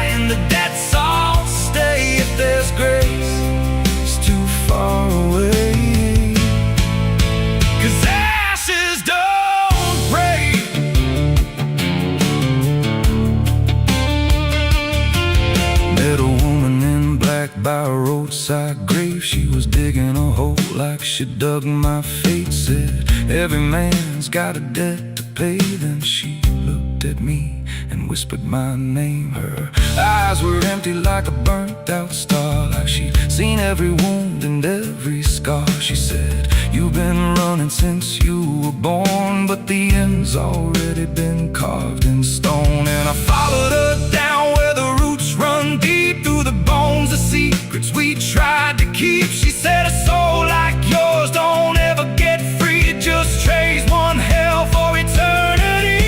roadside grave. She was digging a hole like she dug my fate. Said, every man's got a debt to pay. Then she looked at me and whispered my name. Her eyes were empty like a burnt out star, like she'd seen every wound and every scar. She said, you've been running since you were born, but the end's already been carved in stone. And I followed her down where the roots run deep through the bones, the secrets we tried to keep. She said, a soul like yours don't ever get free. It just trades one hell for eternity.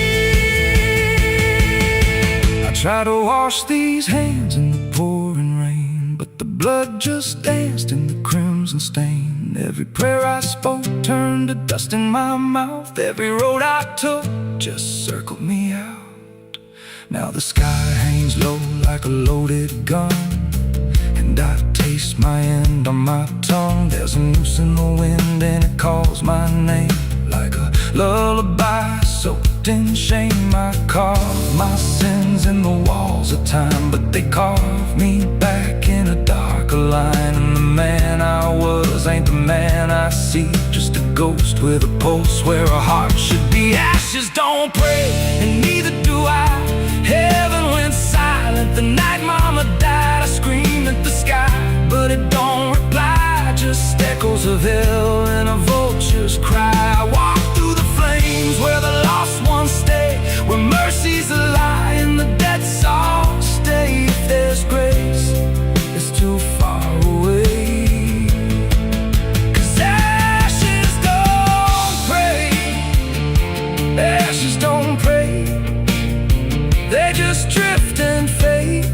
I tried to wash these hands in the pouring rain, but the blood just danced in the crimson stain. Every prayer I spoke turned to dust in my mouth. Every road I took just circled me out. Now the sky hangs low like a loaded gun, and I taste my end on my tongue. There's a noose in the wind and it calls my name like a lullaby soaked in shame. I carve my sins in the walls of time, but they carve me back in a darker line. And the man I was ain't the man I see, just a ghost with a pulse where a heart should be. Ashes don't pray, and neither do I. Heaven went silent the night mama died. I screamed at the sky, but it don't reply. Just echoes of hell and a vulture's cry. I walk through the flames where the lost ones stay, where mercy's a lie and the debts all stay. If there's grace, it's too far away. 'Cause ashes don't pray, ashes don't pray. They just drift and fade,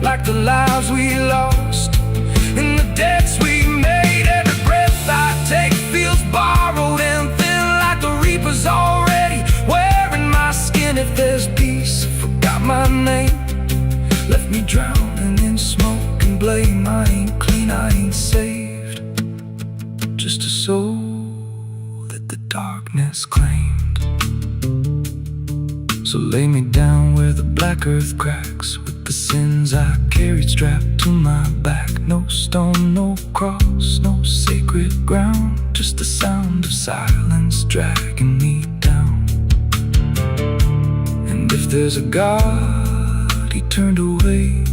like the lives we lost and the debts we made. Every breath I take feels borrowed and thin, like the reaper's already wearing my skin. If there's peace, forgot my name, left me drowning in smoke and blame. I ain't clean, I ain't saved, just a soul that the darkness claimed. So lay me down where the black earth cracks, with the sins I carried strapped to my back. No stone, no cross, no sacred ground, just the sound of silence dragging me down. And if there's a God, he turned away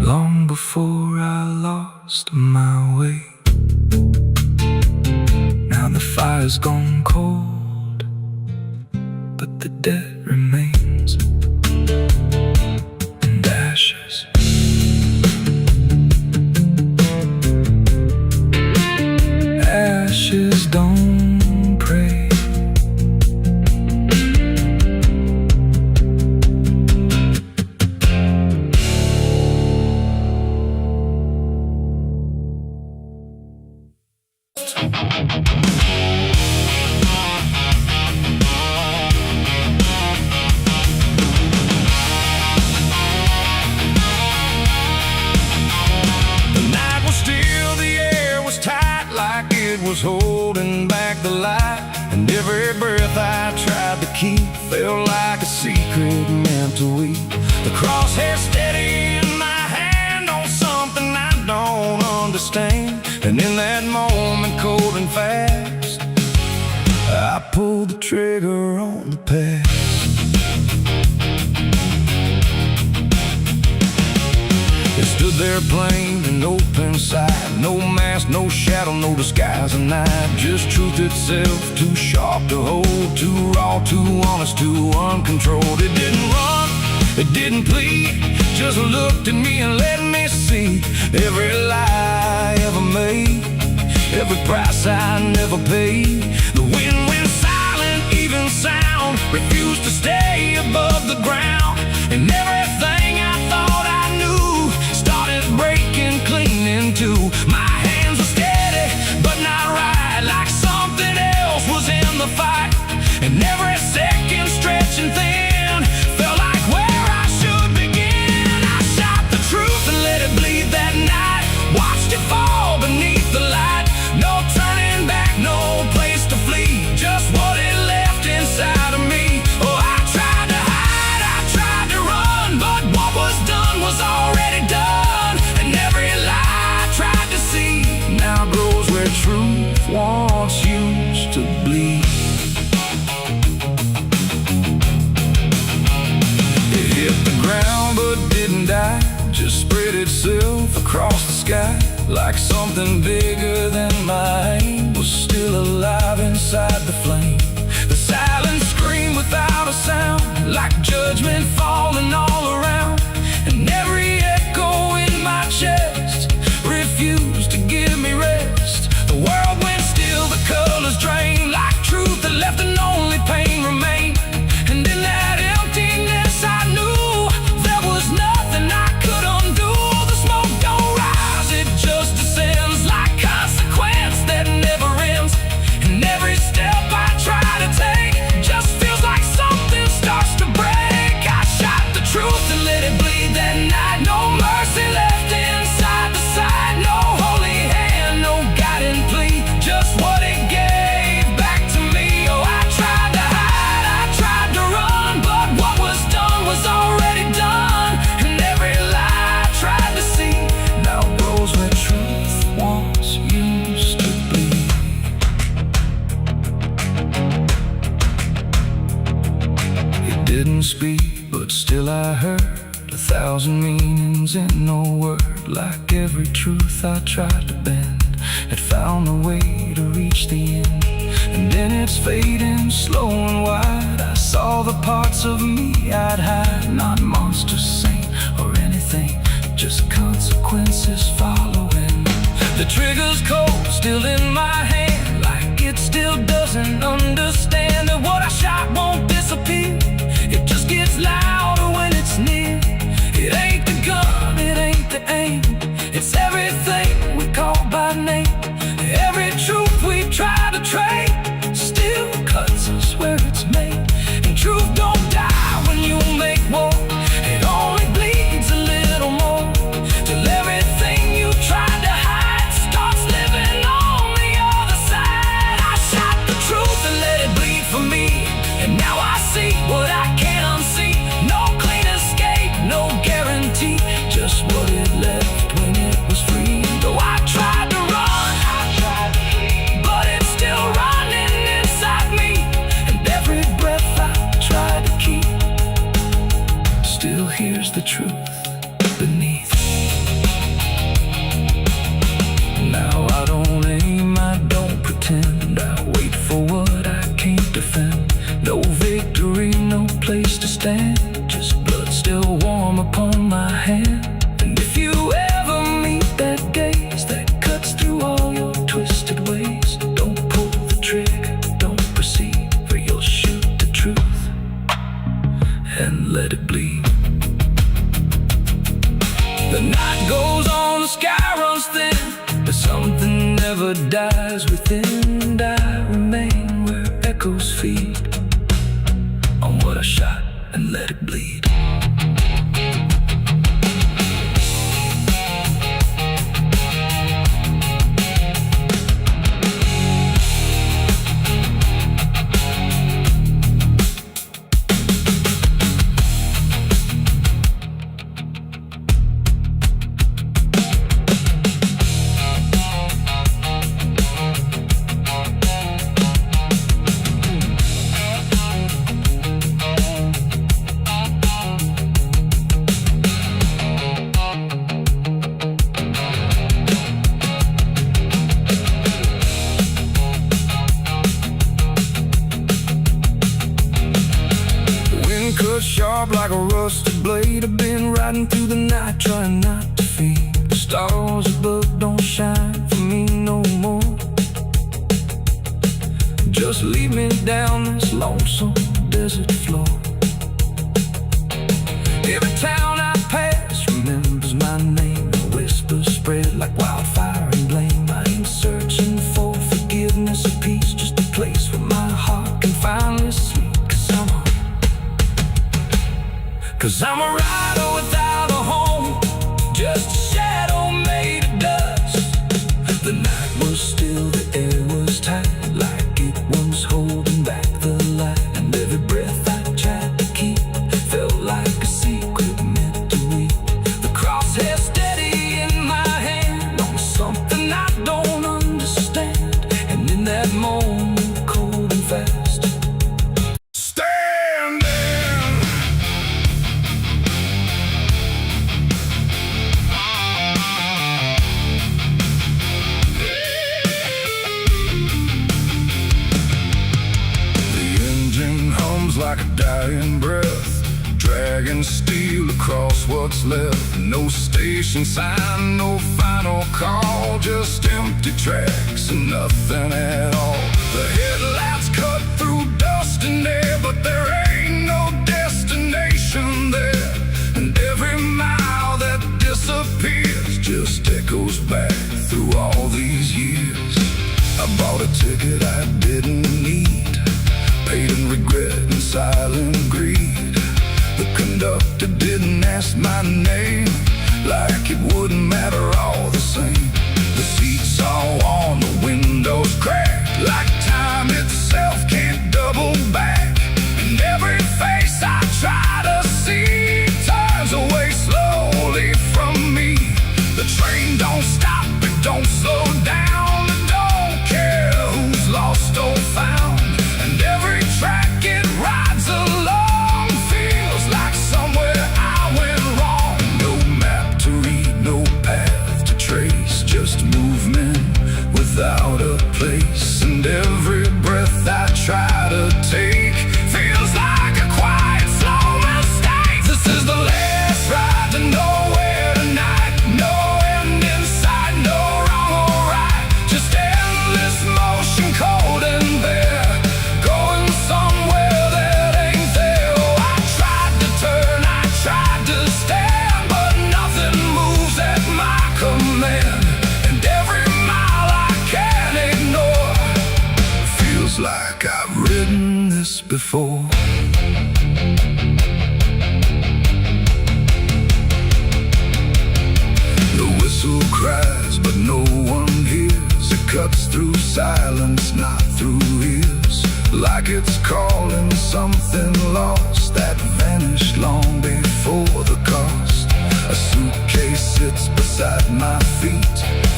long before I lost my way. Now the fire's gone cold, but the debt remains, and ashes. Ashes don't pray. Was holding back the light, and every breath I tried to keep felt like a secret meant to weep. The crosshair steady in my hand on something I don't understand, and in that moment, cold and fast, I pulled the trigger on the past. It stood there plain and open sight, no mask, no shadow, no disguise at night. Just truth itself, too sharp to hold, too raw, too honest, too uncontrolled. It didn't run, it didn't plead, just looked at me and let me see every lie I ever made, every price I never paid. The wind went silent, even sound refused to stay above the ground, and everything I thought I knew started breaking clean in two. My hands were steady, but not right, like something else was in the fight, and every second stretching thin felt like where I should begin. I shot the truth and let it bleed that night, watched it fall beneath the light. No turning back, no place to flee, just what it left inside of me. Oh, I tried to hide, I tried to run, but tide just spread itself across the sky, like something bigger than my aim was still alive inside the flame. The silence screamed without a sound, like judgment falling all around, and every echo in my chest refused to give me rest. The world went still, the colors drained, like truth that left and only pain remained. And in that emptiness I knew there was nothing I could undo. The smoke don't rise, it just descends, like consequence that never ends. And every step I try to take just feels like something starts to break. I shot the truth and let it bleed that night. No mercy left inside the side, no holy hand, no guiding plea, just what it gave back to me. Oh, I tried to hide, I tried to run, but what was done was already done. And every lie I tried to see now grows where truth once used to bleed. It didn't speak, but still I heard 1,000 meanings in no word. Like every truth I tried to bend had found a way to reach the end. And in its fading, slow and wide, I saw the parts of me I'd hide. Not monster, saint, or anything, just consequences following. The trigger's cold, still in my hand, like it still doesn't understand that what I shot won't disappear. It just gets louder when it's near. It ain't the gun, it ain't the aim, it's everything we call by name. Every truth we try to trade still cuts us where it's made. And truth don't die when you make war, it only bleeds a little more, till everything you tried to hide starts living on the other side. I shot the truth and let it bleed for me, and now I see what I can't unsee. No clean escape, no guarantee, just what it left when it was free. Though I tried to run, but it's still running inside me. And every breath I try to keep still hears the truth beneath. Now I don't aim, I don't pretend, I wait for what I can't defend. No victory, no place to stand, just blood still warm upon my hand. And if you ever meet that gaze that cuts through all your twisted ways, don't pull the trigger, don't proceed, for you'll shoot the truth and let it bleed. The night goes on, the sky runs thin, but something never dies within. And I remain where echoes feed on what I shot and let it bleed. Cut sharp like a rusted blade, I've been riding through the night trying not to fade. The stars above don't shine for me no more. Just lead me down this lonesome desert floor. Every town I pass remembers my name, and whispers spread like wildfire and blame. I ain't searching for forgiveness or peace, just a place where my heart can finally sleep. Cause I'm a rider without a home, just a shadow made of dust. The night was still, the air was tight, like it was holding back the light. And every breath I tried to keep felt like a secret meant to weep. The crosshair steady in my hand on something I don't understand. And in that moment, cold and fast, dying breath, dragging steel across what's left. No station sign, no final call, just empty tracks and nothing at all. The headlights cut through dust and air, but there ain't no destination there. And every mile that disappears just echoes back through all these years. I bought a ticket I didn't need, paid in regret and silent greed. The conductor didn't ask my name, like it wouldn't matter all the same. The seats all worn, the windows cracked, like time itself can't double back. And every face I try to see turns away slowly from me. The train don't stop, it don't slow down, it don't care who's lost or found. And every track it rides along feels like somewhere I went wrong. No map to read, no path to trace, just movement without a place. And every breath I try to take feels like a quiet, slow mistake. This is the last ride to nowhere tonight. No end in sight, no wrong or right, just endless motion, cold and bare, going somewhere that ain't there. Oh, I tried to turn, I tried to stand, but nothing moves at my command. And every mile I can't ignore feels like I've ridden this before. The whistle cries, but no one hears. It cuts through silence, not through ears, like it's calling something lost that vanished long before the cost. A suitcase sits beside my feet,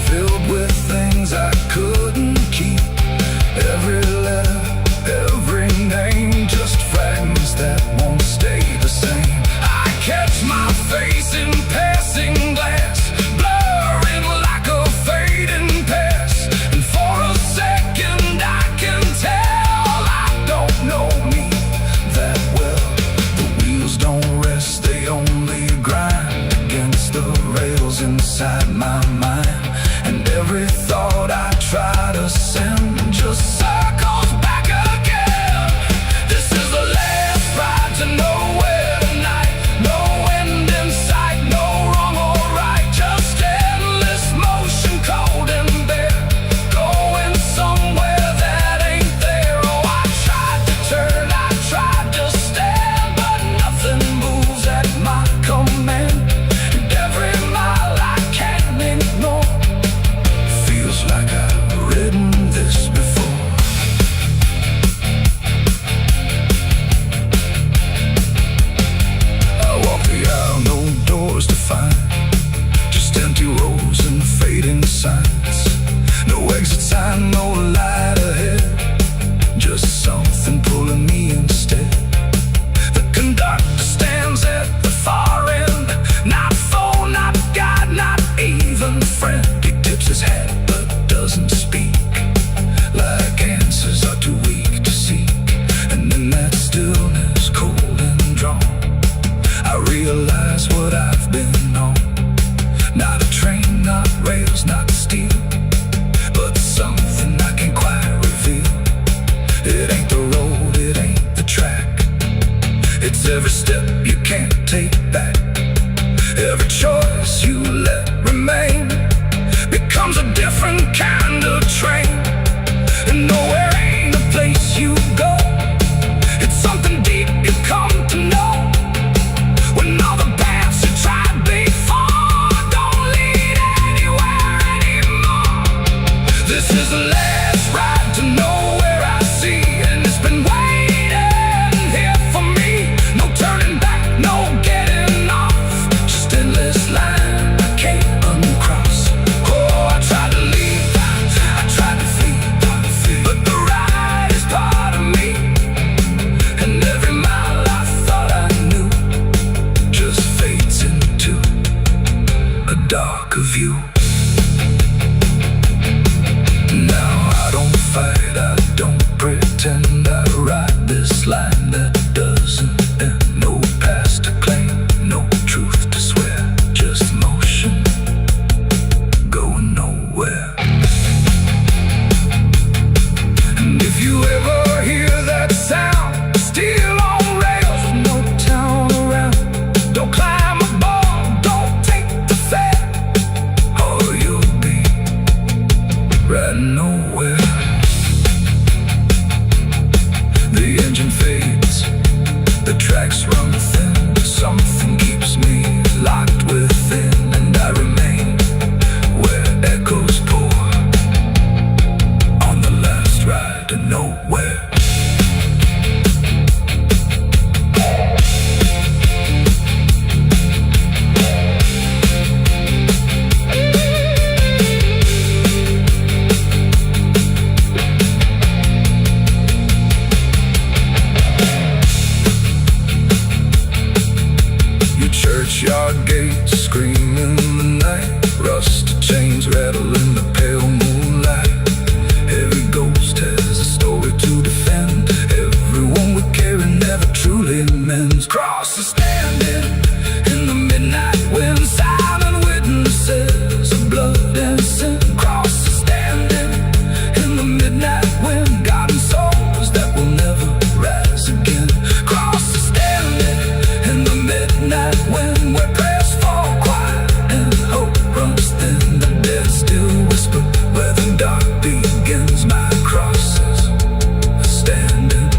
filled with things I couldn't keep. Every letter, every name, just fragments that won't stay the same. I catch my face in passing glass, blurring like a fading past. And for a second I can tell I don't know me that well. The wheels don't rest, they only grind against the rails inside my mind. And every thought I try to send just circles back again. This is the last ride to nowhere tonight. No end in sight, no wrong or right, just endless motion, cold and bare, going somewhere that ain't there. Oh, I tried to turn, I tried to stand, but nothing moves at my command. And every mile I can't ignore feels like I've ridden this before. I walk the aisle, no doors to find, just empty rows and fading signs. No exit sign, no light ahead, just something pulling me instead. The conductor stands at the far end, not phone, not guide, not even friend. He tips his hat but doesn't speak, like answers are too weak to seek. And in that stillness, cold and drawn, I realize what I've been on. Not a train, not rails, not steel, but something I can't quite reveal. It ain't the road, it ain't the track, it's every step you can't take back. Every choice you let remain becomes a different kind of train. And nowhere ain't a place you go, it's something deep you come to know. When all the paths you tried before don't lead anywhere anymore. This is the last ride to nowhere I see, and it's been waiting here for me. No turning back, no getting off, just endless line I can't uncross. Oh, I tried to leave, I tried to flee, but the ride is part of me. And every churchyard gates scream in the night. Rusted chains rattle in the pale moonlight. Every ghost has a story to defend. Everyone we carry never truly mends. Crosses standing in the midnight wind. Silent witnesses of blood and sin. Crosses standing in the midnight wind. Guarding souls that will never rise again. Crosses standing in the midnight wind, where prayers fall quiet and hope runs thin. The dead still whisper where the dark begins. My crosses are standing.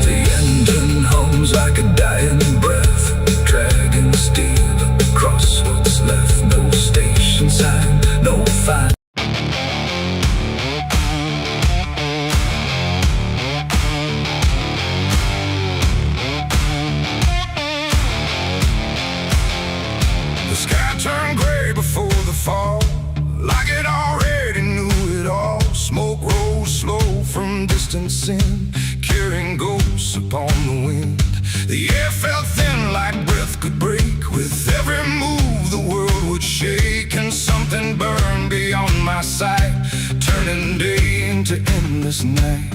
The engine hums like a dying breath, dragging steel across what's left. No station sign, no fine. The sky turned gray before the fall, like it already knew it all. Smoke rose slow from distancing, carrying ghosts upon the wind. The air felt thin like breath could break. With every move the world would shake, and something burned beyond my sight, turning day into endless night.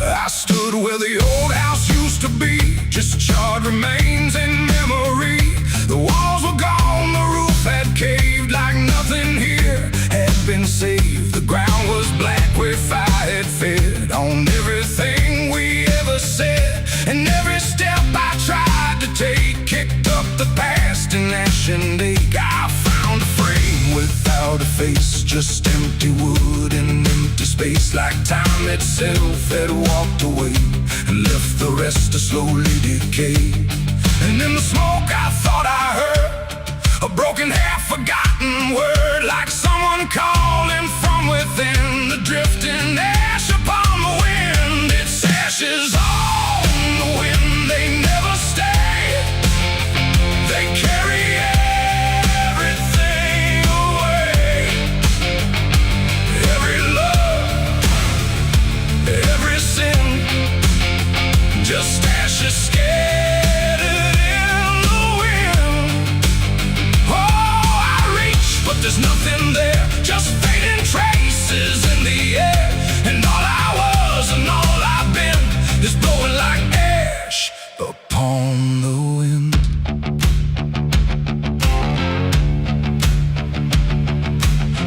I stood where the old house used to be, just charred remains in memory. The walls were gone, the roof had caved, like nothing here had been saved. The ground was black where fire had fed on everything we ever said. And every step I tried to take kicked up the past in ash and ache. I found a frame without a face, just empty wood and empty space, like time itself had walked away and left the rest to slowly decay. And in the smoke I thought I heard a broken, half-forgotten word, like someone calling from within. The drifting ash upon the wind, its ashes on the wind. They never stay, they carry everything away. Every love, every sin, just ashes scattered in the wind. Oh, I reach, but there's nothing there, just fading traces in the air. And all I was and all I've been is blowing like ash upon the wind.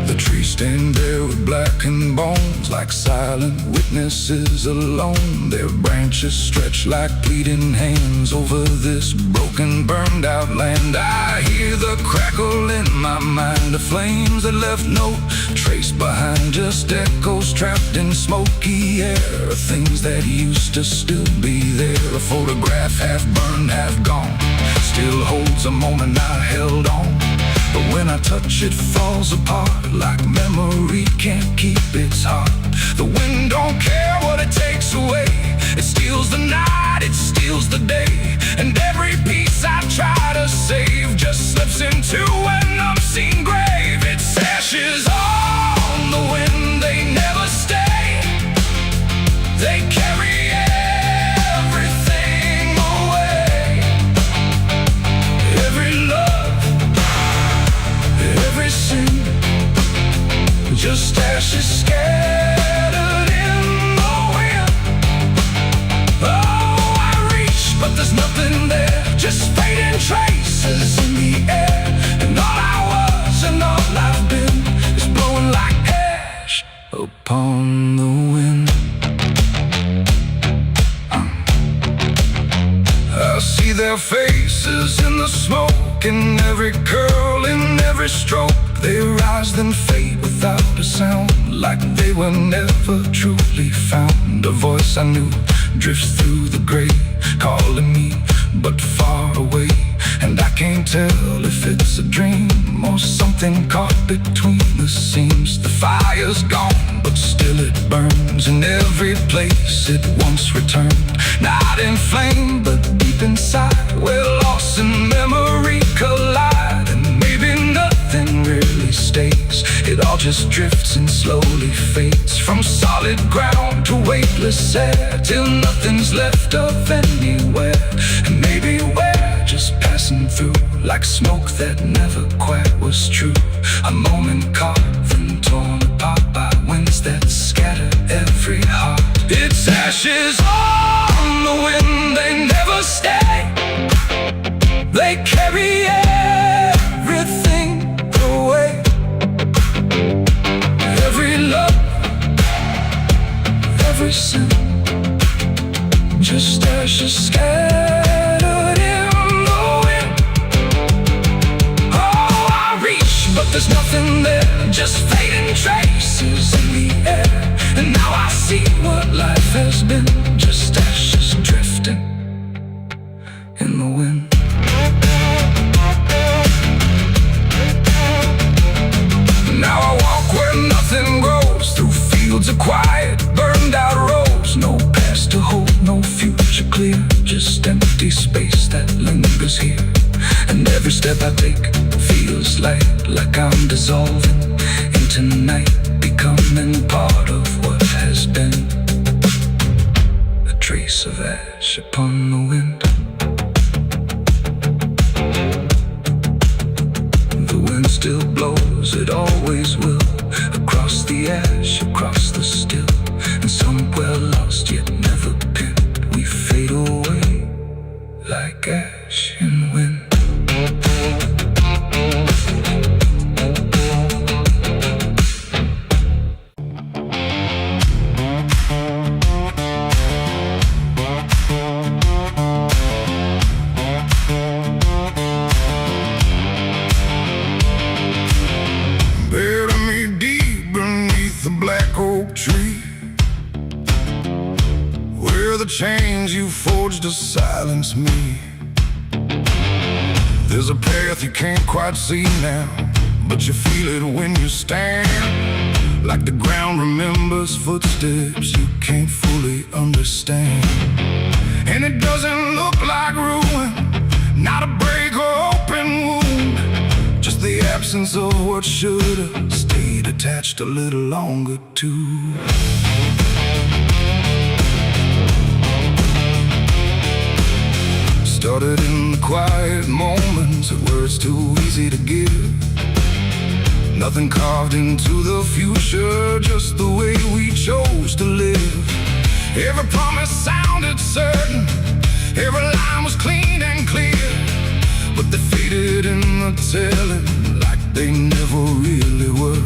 The trees stand there with blackened bones, like silent witnesses alone. Their branches stretch like pleading hands over this broken, burned out land. I hear the crackle in my mind of flames that left no trace behind, just echoes trapped in smoky air of things that used to still be there. A photograph half burned, half gone, still holds a moment I held on. But when I touch it falls apart, like memory can't keep its heart. The wind don't care what it takes away, it steals the night, it steals the day. And every piece I try to save just slips into an unseen grave. Its ashes on the wind, they never stay, they carry everything away. Every love, every sin, just ashes scattered in the wind. Oh, I reach, but there's nothing there, just fading traces in the air. And all I was and all I've been is blowing like ash upon the wind. I see their faces in the smoke, in every curl, in every stroke. They rise then fade without a sound, like they were never truly found. A voice I knew drifts through the gray, calling me but far away. And I can't tell if it's a dream or something caught between the seams. The fire's gone, but still it burns in every place it once returned. Not in flame, but deep inside, where loss and memory collide. And maybe nothing really stays, it all just drifts and slowly fades, from solid ground to weightless restless air, till nothing's left of anywhere. And maybe we're just passing through, like smoke that never quite was true. A moment carved and torn apart by winds that scatter every heart. It's ashes on the wind, they never stay. They carry everything away. Every love, every sin, just ashes scattered in the wind. Oh, I reach, but there's nothing there, just fading traces in the air. And now I see what life has been, just ashes drifting in the wind. Now I walk where nothing grows, through fields of quiet, burned out roads. No past to hold, no future clear, just empty space that lingers here. And every step I take feels like I'm dissolving into night, becoming part of what has been. A trace of ash upon the wind. The wind still blows, it always will, across the ash, across the still. And somewhere lost yet never pinned, we fade away like ash in wind. Tree, where the chains you forged to silence me. There's a path you can't quite see now, but you feel it when you stand. Like the ground remembers footsteps you can't fully understand. And it doesn't look like ruin, not a break or open wound, just the absence of what should've stayed attached a little longer too. Started in the quiet moments where it's too easy to give. Nothing carved into the future, just the way we chose to live. Every promise sounded certain, every line was clean and clear, but they faded in the telling like they never really were.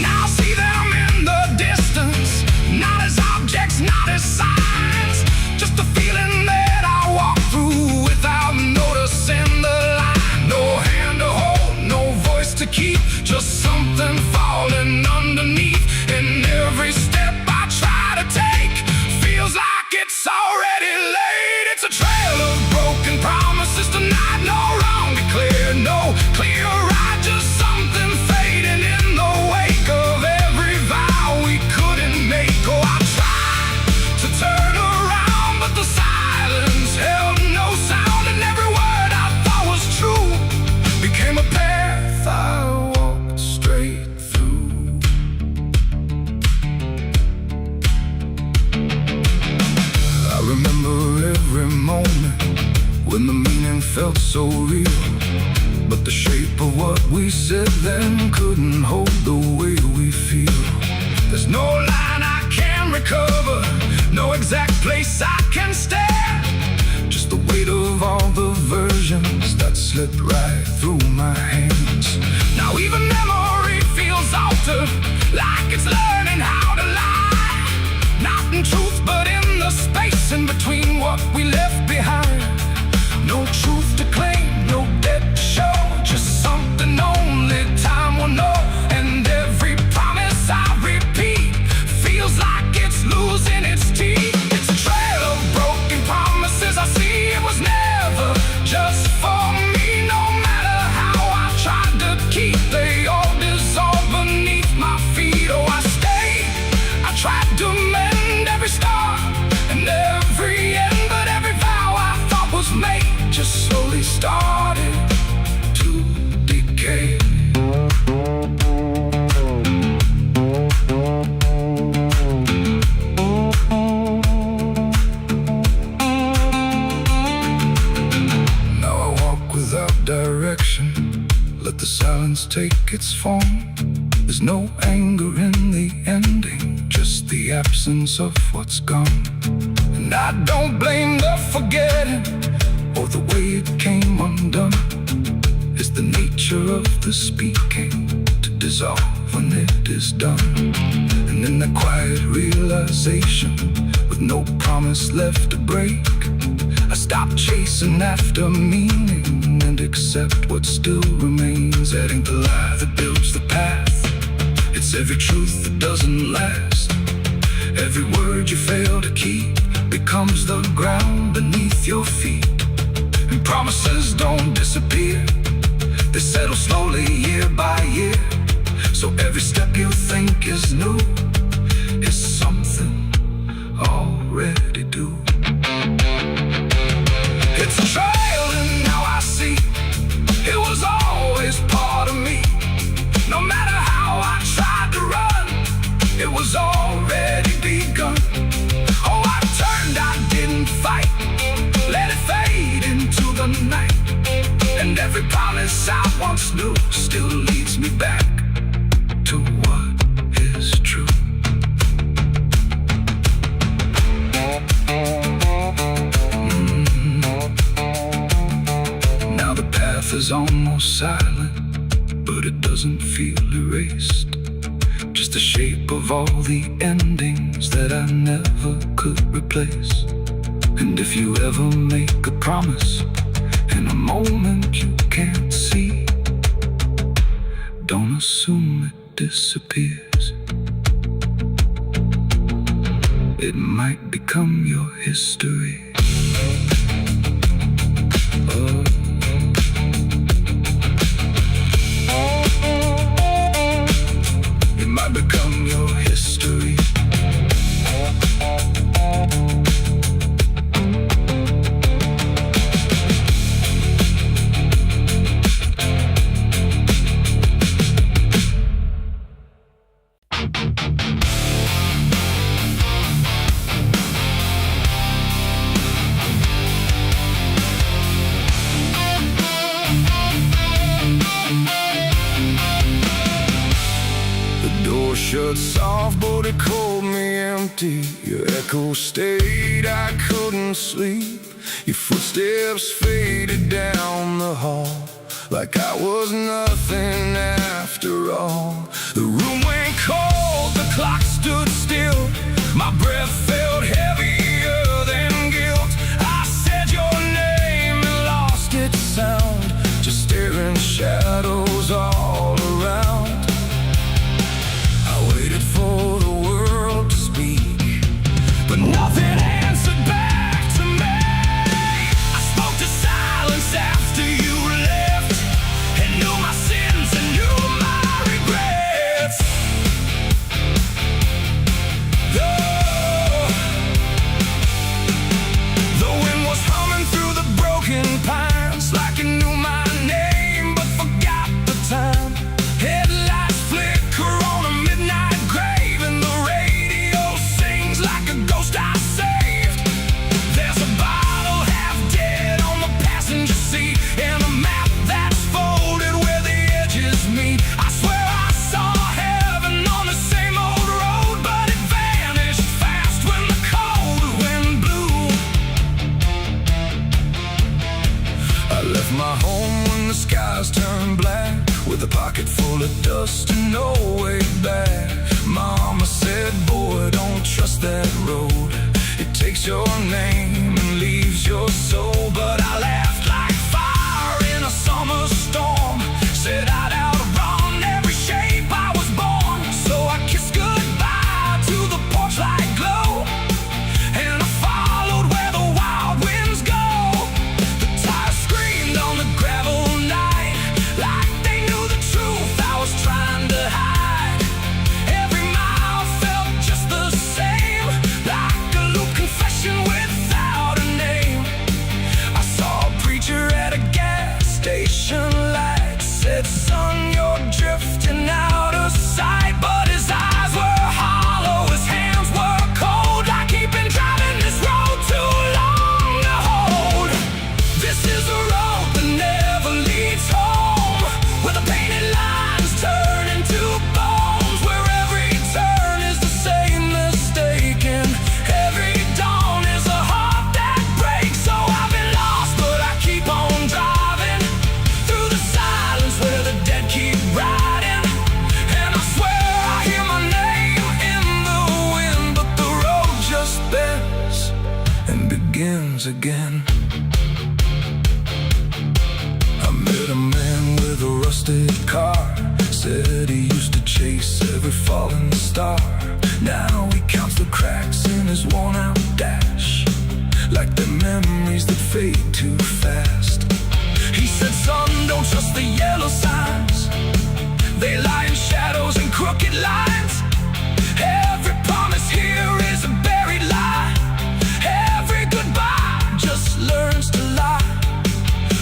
Now I see them in the distance, not as objects, not as signs, just a feeling that I walk through without noticing the line. No hand to hold, no voice to keep, just something falling underneath. And every step I try to take feels like it's already late. It's a trail of broken promises tonight, no wrong declared, no clear right, just something fading in the wake of every vow we couldn't make. Oh, I tried to turn around, but the silence held no sound, and every word I thought was true became a path I walked straight through. I remember every moment when the meaning felt so real, but the shape of what we said then couldn't hold the way we feel. There's no line I can recover, no exact place I can stand, just the weight of all the versions that slipped right through my hands. Now even memory feels altered, like it's learning how to lie, not in truth but in the space in between what we left behind. No truth to claim, no debt to show, just something only time will know. And every promise I repeat feels like it's losing its teeth. It's a trail of broken promises, I see it was never just for me. No matter how I tried to keep, they all dissolve beneath my feet. Oh, I stay take its form. There's no anger in the ending, just the absence of what's gone. And I don't blame the forgetting or the way it came undone. It's the nature of the speaking to dissolve when it is done. And in the quiet realization, with no promise left to break, I stop chasing after meaning and accept what still remains. Adding the lie that builds the path, it's every truth that doesn't last. Every word you fail to keep becomes the ground beneath your feet. And promises don't disappear, they settle slowly year by year. So every step you think is new is something already due. It's a trail and now I see it was always part of me. No matter how I tried to run, it was already begun. Oh, I turned, I didn't fight, let it fade into the night. And every promise I once knew still leads me back to what is true. Now the path is almost silent, but it doesn't feel erased. Just the shape of all the endings that I never could replace. And if you ever make a promise in a moment you can't see, don't assume it disappears. It might become your history. It might become your history. Shut soft, but it called me empty. Your echo stayed, I couldn't sleep. Your footsteps faded down the hall like I was nothing after all. The room went cold, the clock stood still. My breath felt heavier than guilt. I said your name and lost its sound, just staring shadows all around. For the world to speak, but nothing answered back to me. I spoke to silence after you left, and knew my sins and knew my regrets. The wind was humming through the broken pines, like it knew my name but forgot the time. Headlights flicker on a midnight grave, and the radio sings like a ghost I saved. There's a bottle half dead on the passenger seat, and a map that's folded where the edges meet. I swear I saw heaven on the same old road, but it vanished fast when the cold wind blew. I left my home when the skies turned black, with a pocket full of dust and no way back. Mama said, boy, don't trust that road. It takes your name and leaves your soul. But I laughed like fire in a summer storm, said I'd outrun every shape I was born. So I kissed goodbye to the porch light glow, and I followed where the wild winds go. The tires screamed on the gravel night, like they knew the truth I was trying to hide. Every mile felt just the same, like a loop confession without begins again. I met a man with a rusted car. Said he used to chase every falling star. Now he counts the cracks in his worn-out dash, like the memories that fade too fast. He said, son, don't trust the yellow signs. They lie in shadows and crooked lines. Every promise here is a buried lie. Every goodbye just learns to lie.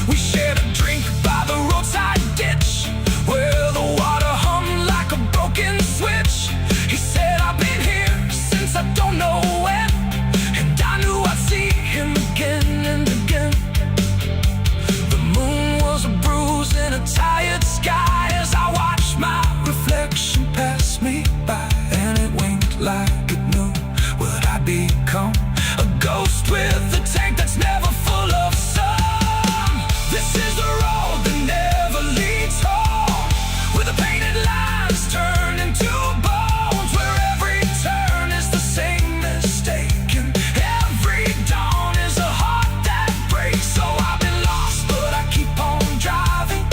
We shared a drink by the roadside ditch, where the water hummed like a broken switch. He said, I've been here since I don't know when, and I knew I'd see him again and again. The moon was a bruise in a tired sky as I watched my reflection pass me by, and it winked like it knew what I'd become. A ghost with a tank that's never full of sun. This is the road that never leads home, where the painted lines turn into bones, where every turn is the same mistake, and every dawn is a heart that breaks. So I've been lost, but I keep on driving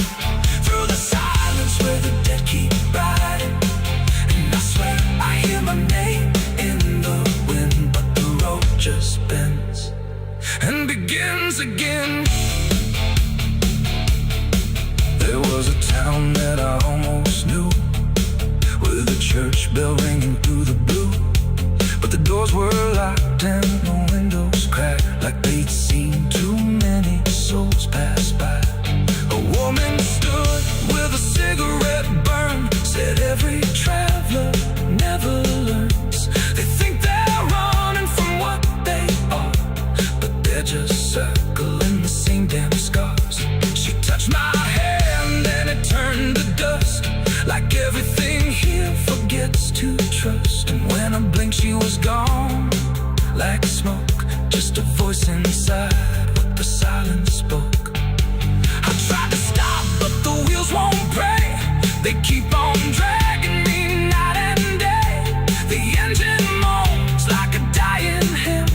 through the silence where the dead keep riding. And I swear I hear my name in the wind, but the road just bends and begins again. There was a town that I almost knew, with a church bell ringing through the blue, but the doors were locked and the windows cracked, like they'd seen too many souls pass by. A woman stood with a cigarette burn, said every traveler never learns. They think they're running from what they are, but they're just circling the same damn scars. She touched my hand and it turned to dust, like everything here forgets to trust. And when I blinked she was gone, like smoke, just a voice inside what the silence spoke. I tried to stop but the wheels won't break. They keep on dragging me night and day. The engine moans like a dying hymn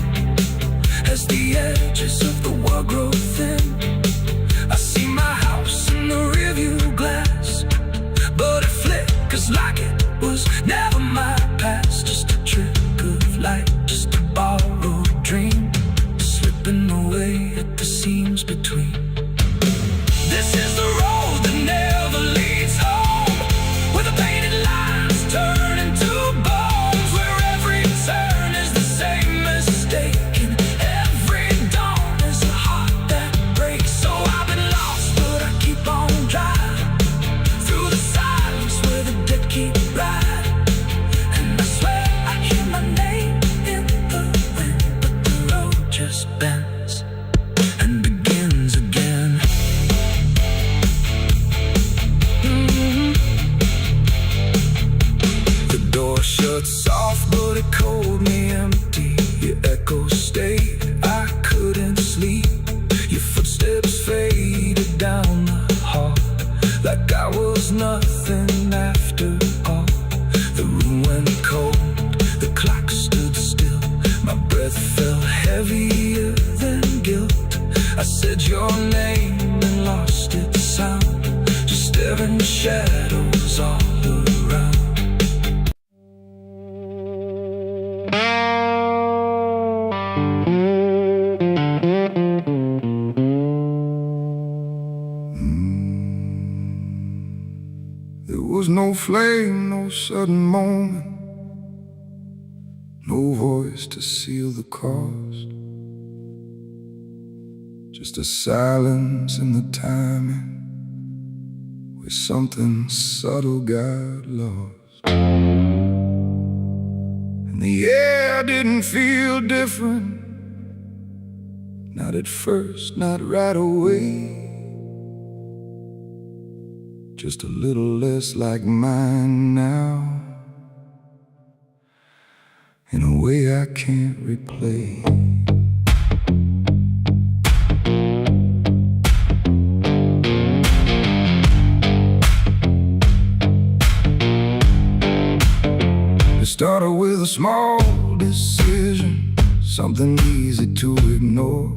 as the edges of the world grow thin. I see my house in the rearview glass, but it flickers like it was never my past. Just a trick of light, just a borrowed dream, slipping away at the seams between. This is the road that never leads home, where the painted lines turn into bones, where every turn is the same mistake, and every dawn is a heart that breaks. So I've been lost, but I keep on driving through the silence where the dead keep riding. And I swear I hear my name in the wind, but the road just bends and begins again. The door shut soft, but it cold me empty. Your echo stayed, I couldn't sleep. Your footsteps faded down the hall, like I was nothing after all. The room went cold, the clock stood still. My breath felt heavier than guilt. I said your name and lost its sound, just staring shadows all around. There was no flame, no sudden moment, no voice to seal the cost, just a silence in the timing where something subtle got lost. And the air didn't feel different, not at first, not right away. Just a little less like mine now, in a way I can't replay. It started with a small decision, something easy to ignore.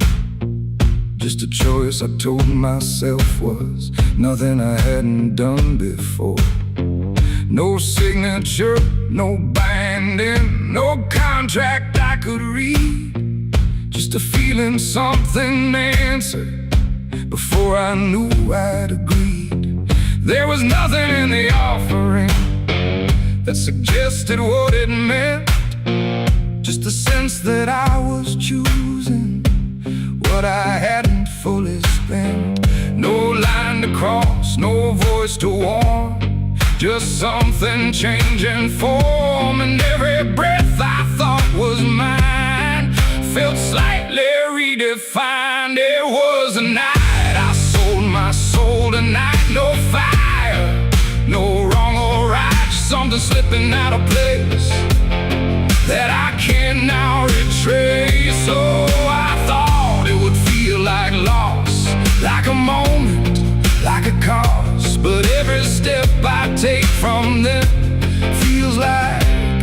Just a choice I told myself was nothing I hadn't done before. No signature, no binding, no contract I could read. Just a feeling something answered before I knew I'd agreed. There was nothing in the offering that suggested what it meant. Just a sense that I was choosing what I hadn't fully spent. No line to cross, no voice to warn, just something changing form. And every breath I thought was mine felt slightly redefined. It was a night I sold my soul tonight. No fire, no wrong or right, just something slipping out of place that I can now retrace. So I thought it would feel like loss, like a moment, like a cause. But every step I take from them feels like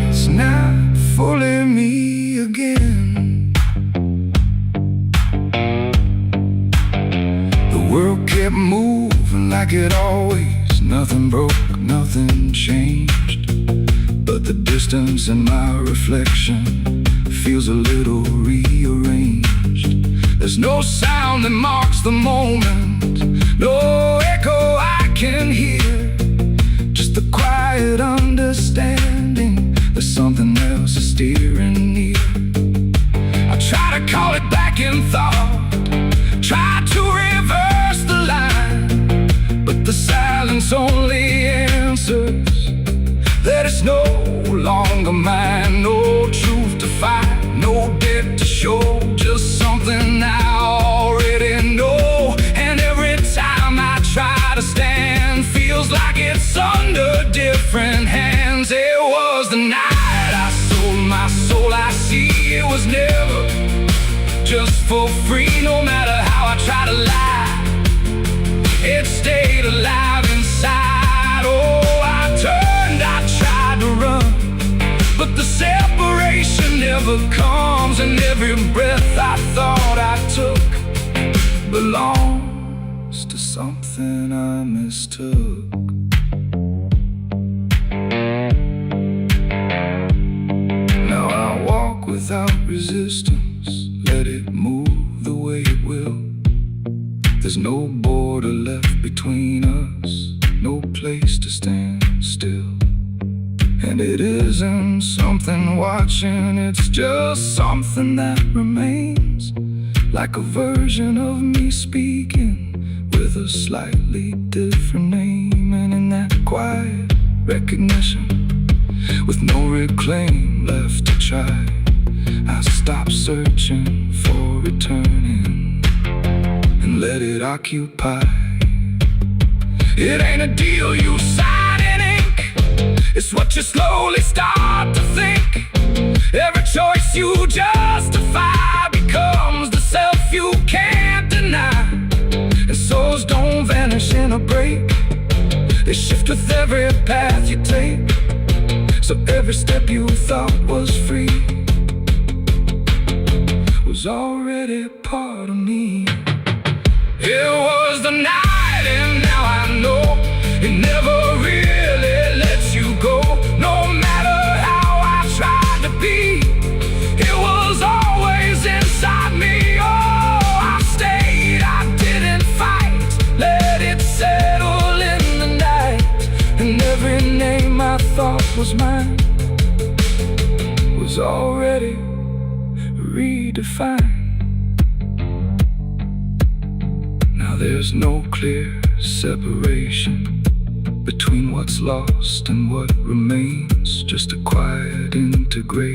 it's not fully me again. The world kept moving like it always. Nothing broke, nothing changed. But the distance in my reflection feels a little rearranged. There's no sound that marks the moment, no echo I can hear. Just the quiet understanding that something else is steering near. I try to call it back in thought, try to reverse the line, but the silence only answers that it's no longer mine. No truth to fight, no debt to show, just something I already know. And every time I try to stand, feels like it's under different hands. It was the night I sold my soul. I see it was never just for free. No matter how I try to lie, it stayed alive inside. Oh, I tried to run, but the separation never comes. And every breath I thought I took belongs to something I mistook. Now I walk without resistance, let it move the way it will. There's no border left between us, no place to stand still. And it isn't something watching, it's just something that remains, like a version of me speaking with a slightly different name. And in that quiet recognition, with no reclaim left to try, I stop searching for returning and let it occupy. It ain't a deal you sign in ink, it's what you slowly start to think. Every choice you justify becomes the self you can't deny. And souls don't vanish in a break, they shift with every path you take. So every step you thought was free was already part of me. It was the night, and now I know it never really lets you go. No matter how I tried to be, it was always inside me. Oh, I stayed, I didn't fight, let it settle in the night. And every name I thought was mine was already redefined. Now there's no clear separation between what's lost and what remains, just a quiet integration.